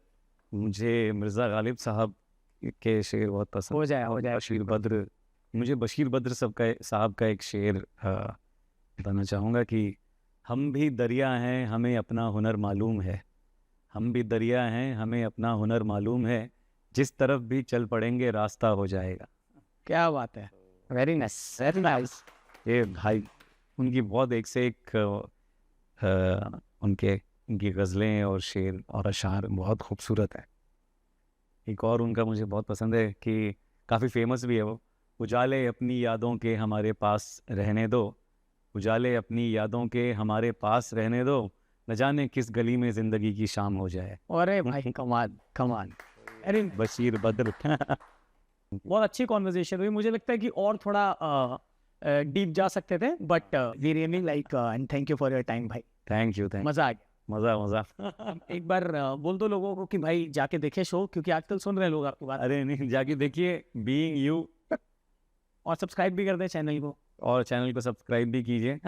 मुझे। मिर्ज़ा गालिब साहब के शेर बहुत पसंद। हो जाए बशीर बद्र, मुझे बशीर बद्र साहब का एक शेर बताना चाहूँगा कि हम भी दरिया हैं हमें अपना हुनर मालूम है, हम भी दरिया हैं हमें अपना हुनर मालूम है, जिस तरफ भी चल पड़ेंगे रास्ता हो जाएगा। क्या बात है, वेरी नाइस वेरी नाइस। ये भाई उनकी बहुत एक से एक उनकी गज़लें और शेर और अशार बहुत खूबसूरत है। एक और उनका मुझे बहुत पसंद है कि काफ़ी फेमस भी है वो, उजाले अपनी यादों के हमारे पास रहने दो, उजाले अपनी यादों के हमारे पास रहने दो, न जाने किस गली में ज़िंदगी की शाम हो जाए। अरे भाई कमाल कमाल। अरे बशीर बद्र। बहुत अच्छी कॉन्वर्जेशन हुई, मुझे लगता है कि और थोड़ा डीप जा सकते थे, but we really like and thank you for your time भाई। Thank you. मजा आ गया। मज़ा। एक बार बोल दो लोगों को कि भाई जाके देखे शो, क्योंकि आजकल सुन रहे हैं लोग आपकी बात। अरे नहीं, जाके देखिए बीइंग यू, और सब्सक्राइब भी कर दें चैनल को, और चैनल को सब्सक्राइब भी कीजिए।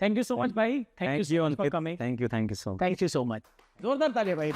थैंक यू सो मच भाई, thank you for coming. Thank you so much. Thank you so much, जोरदार तालियां भाई।